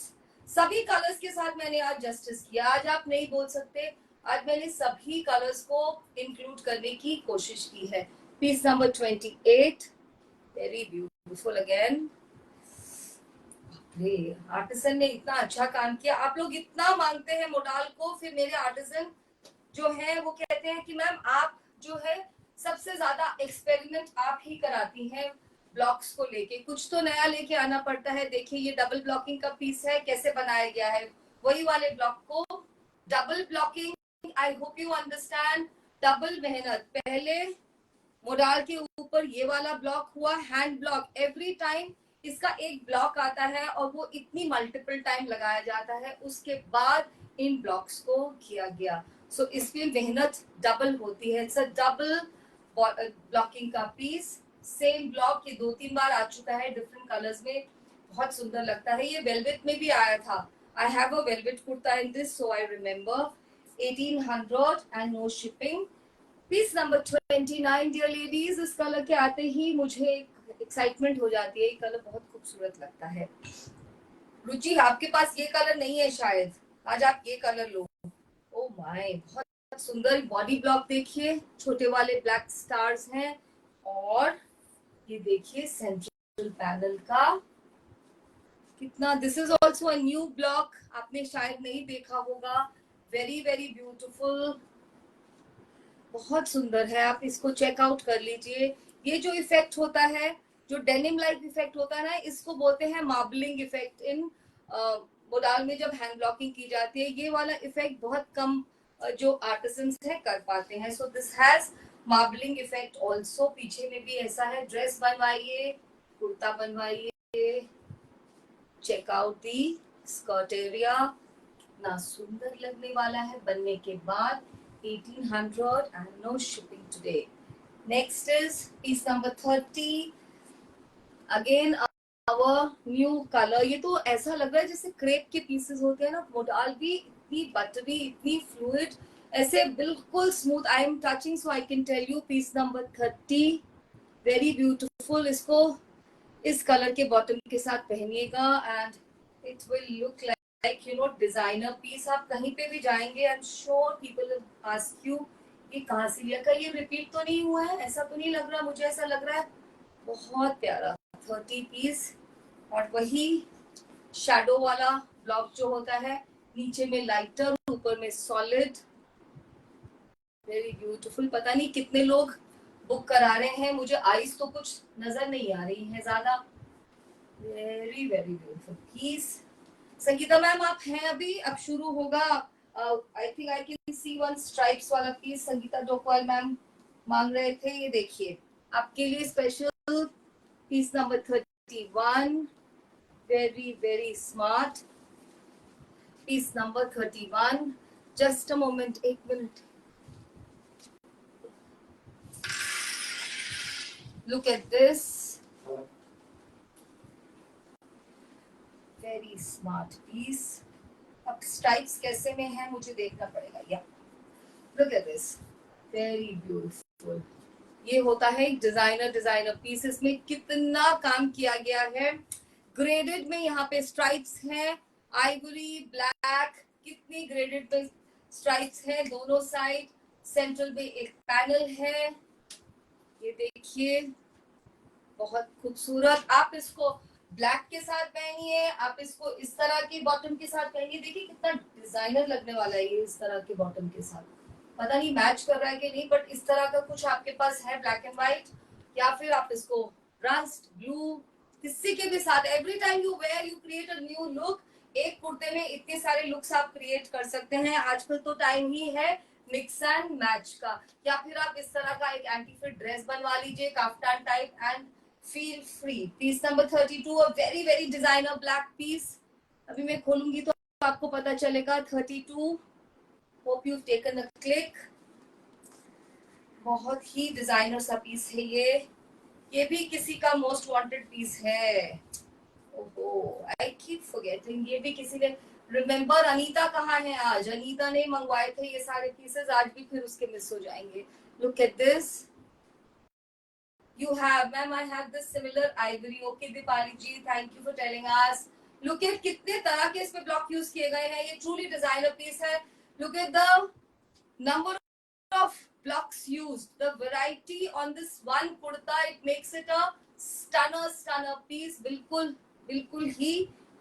सभी कलर्स के साथ मैंने आज जस्टिस किया. आज आप नहीं बोल सकते. आज मैंने सभी कलर्स को इंक्लूड करने की कोशिश की है. Piece number 28. Very beautiful again. Artisan ने इतना अच्छा काम किया. आप लोग इतना मांगते हैं मोडाल को, फिर मेरे आर्टिसन जो है वो कहते हैं कि मैम आप जो है सबसे ज्यादा एक्सपेरिमेंट आप ही कराती हैं ब्लॉक्स को लेके. कुछ तो नया लेके आना पड़ता है. देखिए ये डबल ब्लॉकिंग का पीस है, कैसे बनाया गया है. वही वाले ब्लॉक को double blocking. I hope you understand. Double मेहनत. पहले मोडाल के ऊपर ये वाला ब्लॉक हुआ हैंड ब्लॉक. एवरी टाइम इसका एक ब्लॉक आता है और वो इतनी मल्टीपल टाइम लगाया जाता है. उसके बाद इन ब्लॉक्स को किया गया. सो इसमें मेहनत डबल होती है. इट्स अ डबल ब्लॉकिंग का पीस. सेम ब्लॉक ये 2-3 बार आ चुका है डिफरेंट कलर्स में. बहुत सुंदर लगता है. ये वेलवेट में भी आया था. I have a velvet kurta in this, so I remember. 1800 and no shipping. Piece number 29 dear ladies. इस कलर के आते ही मुझे एक्साइटमेंट हो जाती है. ये कलर बहुत खूबसूरत लगता है. रुचि आपके पास ये कलर नहीं है शायद. आज आप ये कलर लो. ओ माय, बहुत सुंदर बॉडी ब्लॉक. देखिए छोटे वाले ब्लैक स्टार्स हैं और ये देखिए सेंट्रल पैनल का कितना. This is also a new block. आपने शायद नहीं देखा होगा. Very very beautiful. बहुत सुंदर है. आप इसको चेकआउट कर लीजिए. ये जो इफेक्ट होता है, जो डेनिम लाइक इफेक्ट होता है ना, इसको बोलते हैं मार्बलिंग इफेक्ट. इन मोडाल में जब हैंड ब्लॉकिंग की जाती है ये वाला इफेक्ट बहुत कम जो आर्टिसंस है कर पाते हैं. So this has marbling effect also. पीछे में भी ऐसा है. ड्रेस बनवाइए, कुर्ता बनवाइए. चेकआउट दी स्कर्ट एरिया. कितना सुंदर लगने वाला है बनने के बाद. 1800 and no shipping today. Next is piece number 30. Again our new color. ये तो ऐसा लग रहा है जैसे क्रेप के पीसेस होते हैं ना. मोडाल भी इतनी बटरी, इतनी फ्लूइड, ऐसे बिल्कुल smooth. I am touching so I can tell you. Piece number 30. Very beautiful. इसको इस कलर के बॉटम के साथ पहनिएगा and it will look like you know designer piece. आप कहीं पे भी जाएंगे, I am sure people will ask you ये कहाँ से लिया. कहीं ये रिपीट तो नहीं हुआ है? ऐसा तो नहीं लग रहा. मुझे ऐसा लग रहा है. बहुत प्यारा 30 पीस. और वही शैडो वाला ब्लॉक जो होता है, नीचे में लाइटर, ऊपर में सॉलिड, वेरी ब्यूटीफुल। पता नहीं कितने लोग बुक करा रहे हैं, मुझे आईज तो कुछ नजर नहीं आ रही है ज्यादा। Very very beautiful piece. Sangeeta ma'am आप हैं अभी? अब शुरू होगा। I think I can see one stripes वाला पीस संगीता डोकवाल मैम मांग रहे थे। ये देखिए आपके लिए special piece number 31, very very smart piece number 31। Just a moment, एक minute. Look at this, very smart piece. अब स्ट्राइप्स कैसे में है मुझे देखना पड़ेगा। या look at this, very beautiful. ये होता है डिजाइनर पीस। इसमें कितना काम किया गया है। ग्रेडेड में यहाँ पे स्ट्राइप्स हैं, आइवरी, ब्लैक, कितनी ग्रेडेड में स्ट्राइप्स हैं दोनों साइड। सेंट्रल में एक पैनल है, ये देखिए बहुत खूबसूरत। आप इसको ब्लैक के साथ पहनिए, आप इसको इस तरह की बॉटम के साथ पहनिए। देखिए कितना डिजाइनर लगने वाला है ये इस तरह के बॉटम के साथ। पता नहीं मैच कर रहा है कि नहीं, बट इस तरह का कुछ आपके पास है ब्लैक एंड व्हाइट, या फिर आप इसको रस्ट ब्लू किसी के भी साथ, every time you wear you create a new look. एक कुर्ते में इतने सारे लुक्स आप क्रिएट कर सकते हैं। आजकल तो टाइम ही है मिक्स एंड मैच का। या फिर आप इस तरह का एक एंटी फिट ड्रेस बनवा लीजिए, kaftan type, and feel free. Piece number 32, a very very designer black piece. अभी मैं खोलूंगी तो आपको पता चलेगा। 32, hope you taken a click. बहुत ही डिजाइनर सा पीस है ये भी किसी का मोस्ट वांटेड पीस है। ओहो, आई कीप फॉरगेटिंग, ये भी किसी ने, रिमेम्बर अनीता कहाँ है आज? अनीता ने मंगवाए थे ये सारे पीसेस, आज भी फिर उसके मिस हो जाएंगे। Look at this, you have, ma'am, I have this similar ivory. Okay Deepali ji, thank you for telling us. Look at कितने तरह के इसमें ब्लॉक यूज किए गए हैं। ये truly designer piece है। Look at the number of blocks used, the variety on this one kurta, it makes it a stunner piece। बिल्कुल बिल्कुल ही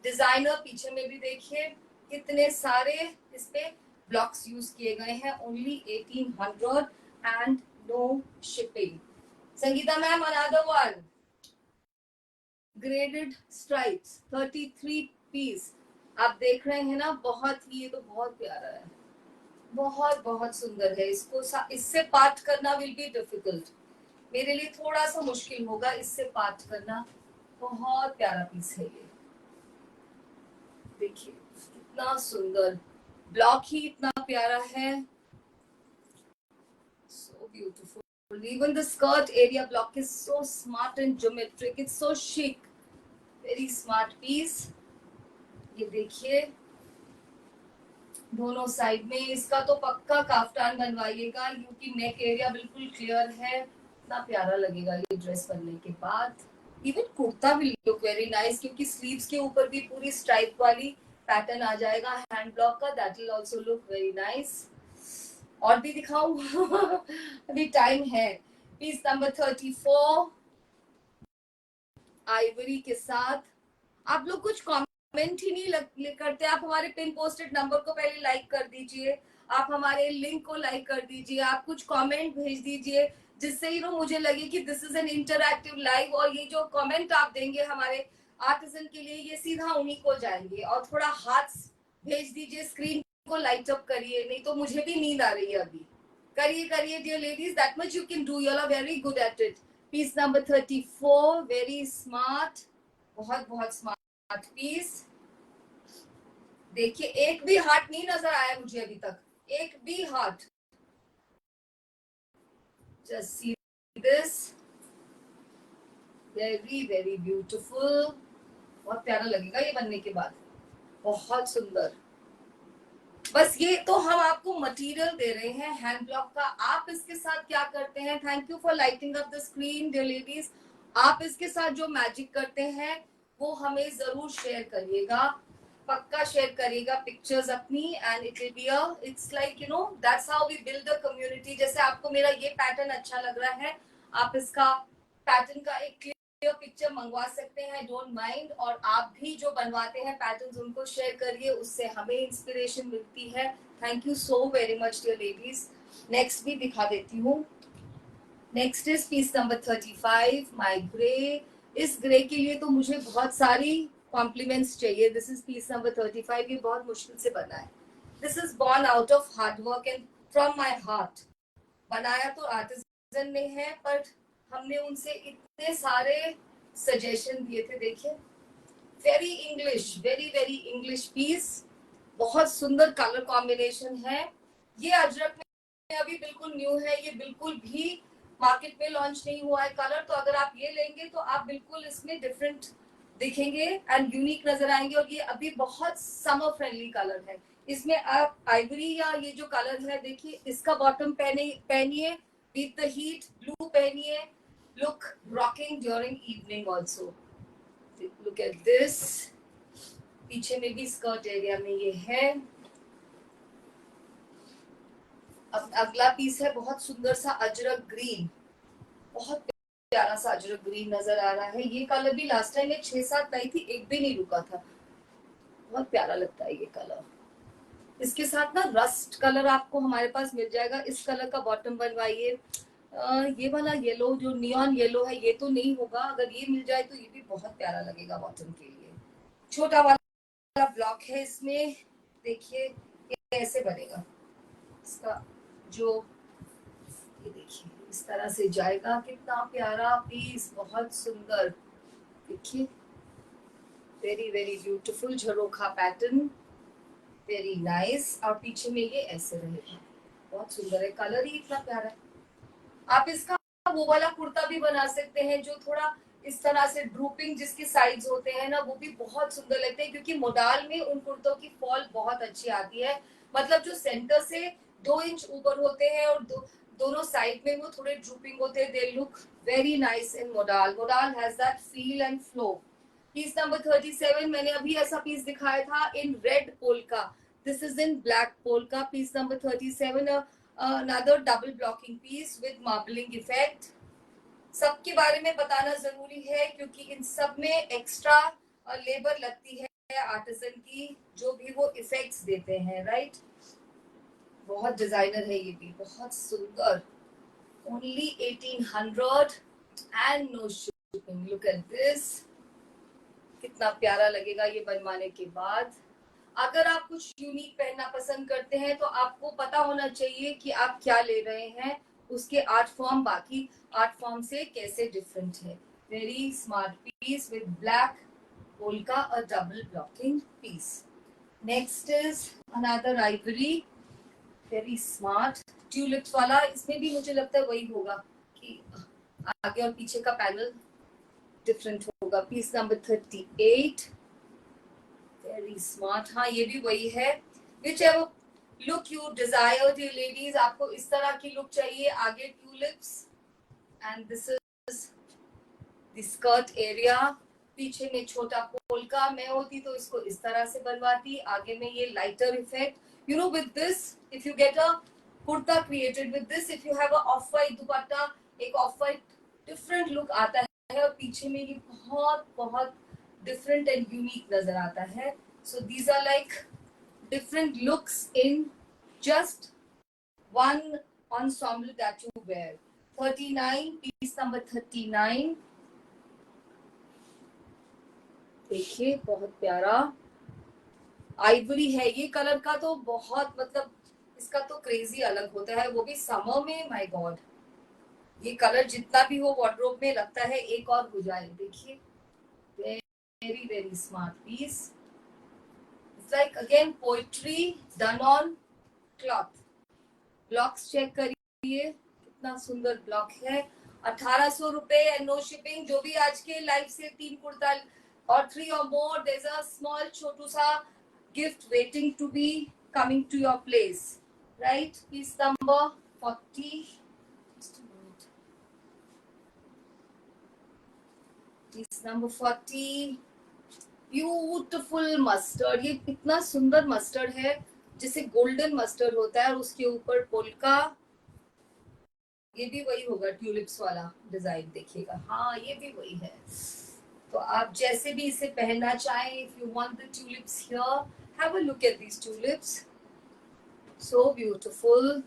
डिजाइनर। पीछे में भी देखिए कितने सारे इस पे ब्लॉक्स यूज किए गए हैं। Only 1800 and no shipping. Sangeeta ma'am another one, graded stripes 33 piece. आप देख रहे हैं ना, बहुत ही, ये तो बहुत प्यारा है, बहुत बहुत सुंदर है। इसको इससे पार्ट करना विल बी डिफिकल्ट, मेरे लिए थोड़ा सा मुश्किल होगा इससे पार्ट करना। बहुत प्यारा पीस है ये, देखिए कितना सुंदर, ब्लॉक ही इतना प्यारा है। So beautiful. Even the skirt area block is so smart and geometric. It's so chic. Very smart piece. ये देखिए दोनों साइड में इसका तो पक्का काफ्तान बनवाइएगा, क्योंकि नेक एरिया बिल्कुल क्लियर है। इतना प्यारा लगेगा ये ड्रेस बनने के बाद। इवन कुर्ता भी लुक वेरी नाइस, क्योंकि स्लीव्स के ऊपर भी पूरी स्ट्राइप वाली पैटर्न आ जाएगा हैंड ब्लॉक का। That will also look very nice. और भी दिखाऊं? अभी टाइम है। पीस नंबर 34, आइवरी के साथ। आप लोग कुछ कमेंट ही नहीं करते। आप हमारे पिन पोस्टेड नंबर को पहले लाइक कर दीजिए, आप हमारे लिंक को लाइक कर दीजिए, आप कुछ कमेंट भेज दीजिए, जिससे ही मुझे लगे कि this is an interactive live. और ये जो कमेंट आप देंगे हमारे आर्टिजन के लिए, ये सीधा उन्हीं को जाएंगे। और थोड़ा हाथ भेज दीजिए, स्क्रीन को लाइट अप करिए, नहीं तो मुझे भी नींद आ रही है अभी। करिए करिए dear ladies, that much you can do, you are very good at it. Piece number 34, very smart, बहुत बहुत स्मार्ट पीस। देखिए एक भी हार्ट नहीं नजर आया मुझे अभी तक, एक भी heart. Just see this, very very beautiful. बहुत प्यारा लगेगा ये बनने के बाद, बहुत सुंदर। बस ये तो हम आपको मटेरियल दे रहे हैं हैंड ब्लॉक का। आप इसके साथ क्या करते हैं? Thank you for lighting up the screen dear ladies. आप इसके साथ जो मैजिक करते हैं वो हमें जरूर शेयर करिएगा, पक्का शेयर करिएगा पिक्चर्स अपनी। And it will be a, it's like that's how we build a community. जैसे आपको मेरा ये पैटर्न अच्छा लग रहा है, आप इसका पैटर्न का एक पिक्चर मंगवा सकते हैं, डोंट माइंड। और आप भी जो बनवाते हैं पैटर्न्स उनको शेयर करिए, उससे हमें इंस्पिरेशन मिलती है। Thank you so very much dear ladies. Next भी दिखा देती हूँ। Next is piece number 35 my grey. इस ग्रे के लिए तो मुझे बहुत सारी कॉम्प्लीमेंट्स चाहिए। This is piece number 35। ये बहुत मुश्किल से बना है। This is born out of hard work and from my heart. बनाया तो आर्टिजन ने है, पर हमने उनसे इतने सारे सजेशन दिए थे। देखिए, very English, very very English piece. बहुत सुंदर कलर कॉम्बिनेशन है। ये अजरक में अभी बिल्कुल न्यू है, ये बिल्कुल भी मार्केट में लॉन्च नहीं हुआ है कलर। तो अगर आप ये लेंगे तो आप बिल्कुल इसमें डिफरेंट दिखेंगे एंड यूनिक नजर आएंगे। और ये अभी बहुत समर फ्रेंडली कलर है। इसमें आप आइवरी या ये जो कलर है, देखिए इसका बॉटम पहनिए विद द हीट, ब्लू पहनिए, look rocking during evening also. Look at this. पीछे में भी स्कर्ट एरिया में ये है। अब अगला पीस है बहुत सुंदर सा अजरक ग्रीन। बहुत प्यारा सा अजरक ग्रीन नजर आ रहा है। ये कलर भी लास्ट टाइम में 6-7 लाई थी, एक भी नहीं रुका था। बहुत प्यारा लगता है ये कलर। इसके साथ ना रस्ट कलर आपको हमारे पास मिल जाएगा। इस कलर का बॉटम बनवाइए। ये वाला येलो जो नियॉन येलो है, ये तो नहीं होगा। अगर ये मिल जाए तो ये भी बहुत प्यारा लगेगा बॉटम के लिए। छोटा वाला ब्लॉक है इसमें। देखिए ये ऐसे बनेगा। इसका जो ये देखिए इस तरह से जाएगा। कितना प्यारा पीस, बहुत सुंदर। देखिए very very beautiful jharokha pattern, very nice. और पीछे में ये ऐसे रहेगा। बहुत सुंदर है, कलर ही इतना प्यारा है। आप इसका वो वाला कुर्ता भी बना सकते हैं जो थोड़ा इस तरह से ड्रूपिंग जिसके साइड्स होते हैं ना, वो भी बहुत सुंदर लगते हैं। क्योंकि मोडाल में उन कुर्तों की फॉल बहुत अच्छी आती है। मतलब जो सेंटर से 2 इंच ऊपर होते हैं और दोनों साइड में वो थोड़े ड्रूपिंग होते हैं। They look very nice in modal. Modal has that feel and flow. Piece number 37 मैंने अभी ऐसा पीस दिखाया था in red polka. This is in black polka. Piece number 37 another double blocking piece with marbling effect। सबके बारे में बताना जरूरी है क्योंकि इन सब में एक्स्ट्रा लेबर लगती है आर्टिजन की, जो भी वो इफेक्ट्स देते हैं, राइट। बहुत डिजाइनर है ये भी, बहुत सुंदर। Only 1800 and no shipping. Look at this. कितना प्यारा लगेगा ये बनवाने के बाद। अगर आप कुछ यूनिक पहनना पसंद करते हैं तो आपको पता होना चाहिए कि आप क्या ले रहे हैं, उसके आर्ट फॉर्म बाकी आर्ट फॉर्म से कैसे डिफरेंट है। Very smart piece with black polka, a double blocking piece. Next is another ivory, very smart tulips वाला। इसमें भी मुझे लगता है वही होगा कि आगे और पीछे का पैनल डिफरेंट होगा। Piece number 38, very smart. हाँ ये भी वही है। Whichever look you desire dear ladies, आपको इस तरह की लुक चाहिए। आगे tulips and this is the skirt area. पीछे में छोटा पोल्का। मैं होती तो इसको इस तरह से बनवाती। आगे में ये lighter effect. You know with this if you get a kurta created with this, if you have a of white दुपट्टा, एक ऑफ वाइट डिफरेंट लुक आता है। और पीछे में ये बहुत बहुत different and unique नजर आता है। So these are like different looks in just one ensemble that you wear। 39, piece number 39। देखिए बहुत प्यारा आइवरी है ये कलर का। तो बहुत मतलब इसका तो क्रेजी अलग होता है, वो भी समर में। माय गॉड, ये कलर जितना भी हो वार्डरोब में लगता है एक और हो जाए। देखिए very very smart piece। It's like again poetry done on cloth। Blocks check करिए कितना सुंदर ब्लॉक है। 1800 रुपए एंड नो शिपिंग। जो भी आज के लाइव से 3 कुर्ता और 3 or more, there's a small छोटू सा gift waiting to be coming to your place, right? Piece number 40। Piece number 40, beautiful mustard. ये इतना सुंदर मस्टर्ड है जिसे गोल्डन मस्टर्ड होता है और उसके ऊपर पोल्का ये भी वही होगा, ट्यूलिप्स वाला डिजाइन देखिएगा, हाँ ये भी वही है। तो आप जैसे भी इसे पहनना चाहें, if you want the tulips here, have a look at these tulips, so beautiful.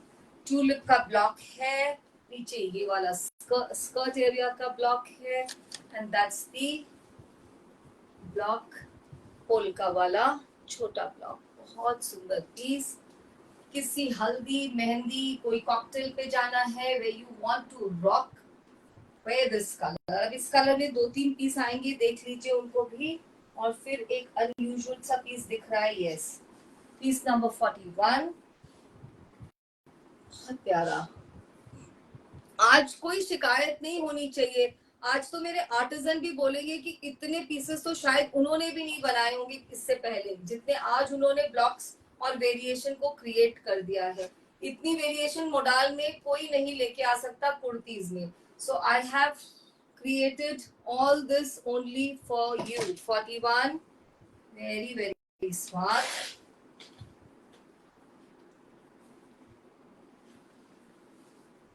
Tulip का ब्लॉक है, नीचे ये वाला स्कर्ट एरिया का ब्लॉक है, and that's the block, polka वाला छोटा ब्लॉक। बहुत सुंदर पीस, किसी हल्दी मेहंदी कोई कॉकटेल पे जाना है, way you want to rock, wear this colour. अब इस कलर में 2-3 पीस आएंगे, देख लीजिए उनको भी। और फिर एक अनयूजुअल सा पीस दिख रहा है, यस, पीस नंबर 41, बहुत प्यारा। आज कोई शिकायत नहीं होनी चाहिए। आज तो मेरे आर्टिजन भी बोलेंगे कि इतने पीसेस तो शायद उन्होंने भी नहीं बनाए होंगे इससे पहले, जितने आज उन्होंने ब्लॉक्स और वेरिएशन को क्रिएट कर दिया है। इतनी वेरिएशन मोडाल में कोई नहीं लेके आ सकता कुर्तीज में। So I have created all this only for you. 41, very very smart.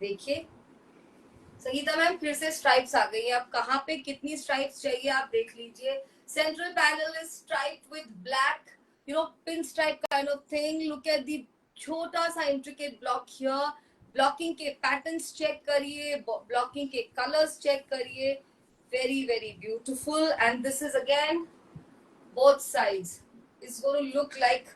देखिए संगीता मैम फिर से स्ट्राइप्स आ गई है। अब कहाँ पे कितनी स्ट्राइप्स चाहिए आप देख लीजिए। Central panel is striped with black, you know, pin stripe kind of thing. Look at the छोटा सा इंट्रिकेट ब्लॉक हियर। ब्लॉकिंग के पैटर्न्स चेक करिए, ब्लॉकिंग के कलर्स चेक करिए, very very beautiful. And this is again both sides is going to look like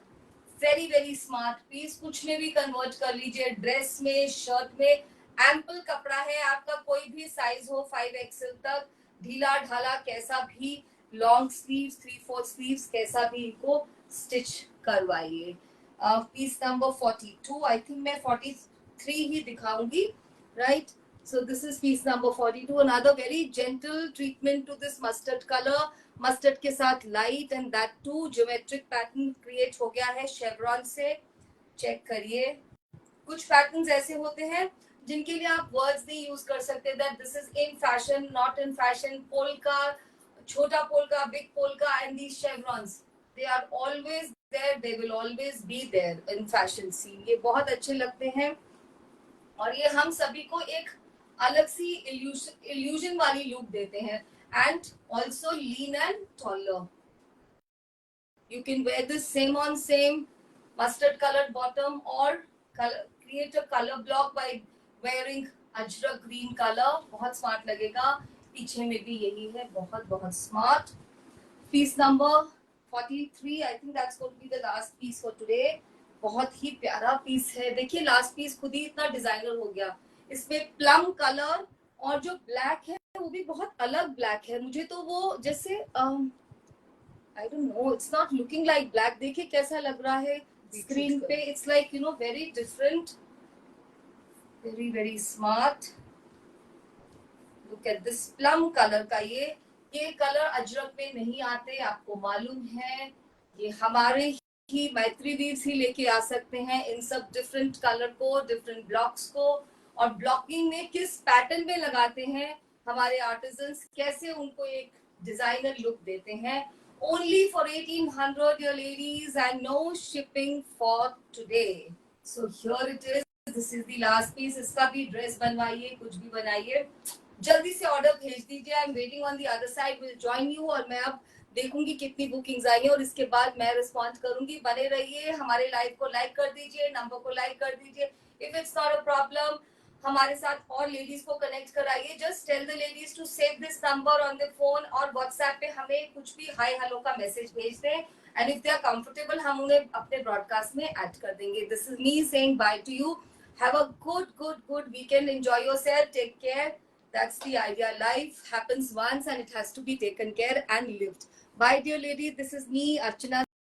very very smart piece। कुछ में भी convert कर लीजिए, ड्रेस में, शर्ट में, एम्पल कपड़ा है आपका, कोई भी साइज हो 5XL तक, ढीला ढाला कैसा भी, लॉन्ग स्लीव्स, 3/4 स्लीव्स, कैसा भी इनको स्टिच करवाइए। पीस नंबर 42, आई थिंक मैं 43 ही दिखाऊंगी, right? So this is piece number 42, another very gentle treatment to this mustard color। Mustard के साथ light and that too geometric pattern create हो गया है शेवरॉन से। चेक करिए, कुछ पैटर्न्स ऐसे होते हैं जिनके लिए आप वर्ड्स नहीं यूज कर सकते, that this is in fashion, not in fashion. Polka, छोटा polka, big polka, and these chevrons, they are always there, they will always be there in fashion scene. ये बहुत अच्छे लगते हैं और ये हम सभी को एक अलग सी इल्यूजन वाली लुक देते हैं। And also lean and taller. You can wear this same on same mustard colored bottom or create a color block by wearing Ajrak green color, बहुत स्मार्ट लगेगा। पीछे में भी यही है, बहुत बहुत smart. Piece number 43, I think that's going to be the last piece for today। बहुत ही प्यारा पीस है। देखिए लास्ट पीस खुद ही इतना डिजाइनर हो गया। इसमें प्लम कलर और जो ब्लैक है वो भी बहुत अलग ब्लैक है। मुझे तो वो जैसे आई don't no, it's not looking like black. देखिए कैसा लग रहा है स्क्रीन पे, it's like you know very different, very very smart. Look at this plum colour का। ये कलर अजरक में नहीं आते, आपको मालूम है। ये हमारे ही मैत्री वीव्स ही लेके आ सकते हैं इन सब डिफरेंट कलर को, डिफरेंट ब्लॉक्स को। और ब्लॉकिंग में किस पैटर्न में लगाते हैं हमारे आर्टिजन्स, कैसे उनको एक डिजाइनर लुक देते हैं। Only for 1800 your ladies and no shipping for today। So here it is, this is the last piece। इसका भी ड्रेस बनवाइए, कुछ भी बनाइए, जल्दी से ऑर्डर भेज दीजिए। I am waiting on the other side, will join you. और मैं अब देखूंगी कितनी बुकिंग्स आई है और इसके बाद मैं रिस्पॉन्ड करूंगी। बने रहिए, हमारे लाइव को लाइक कर दीजिए, नंबर को लाइक कर दीजिए। If it's not a problem, हमारे साथ और लेडीज को कनेक्ट कराइए। Just tell the ladies to save this number on the phone और व्हाट्सएप पे हमें कुछ भी हाय हेलो का मैसेज भेज दें। And if they are comfortable, हम उन्हें अपने ब्रॉडकास्ट में ऐड कर देंगे। This is me saying bye to you. Have a good weekend, enjoy yourself, take care. That's the idea. Life happens once and it has to be taken care and lived. Bye, dear ladies. This is me, Archana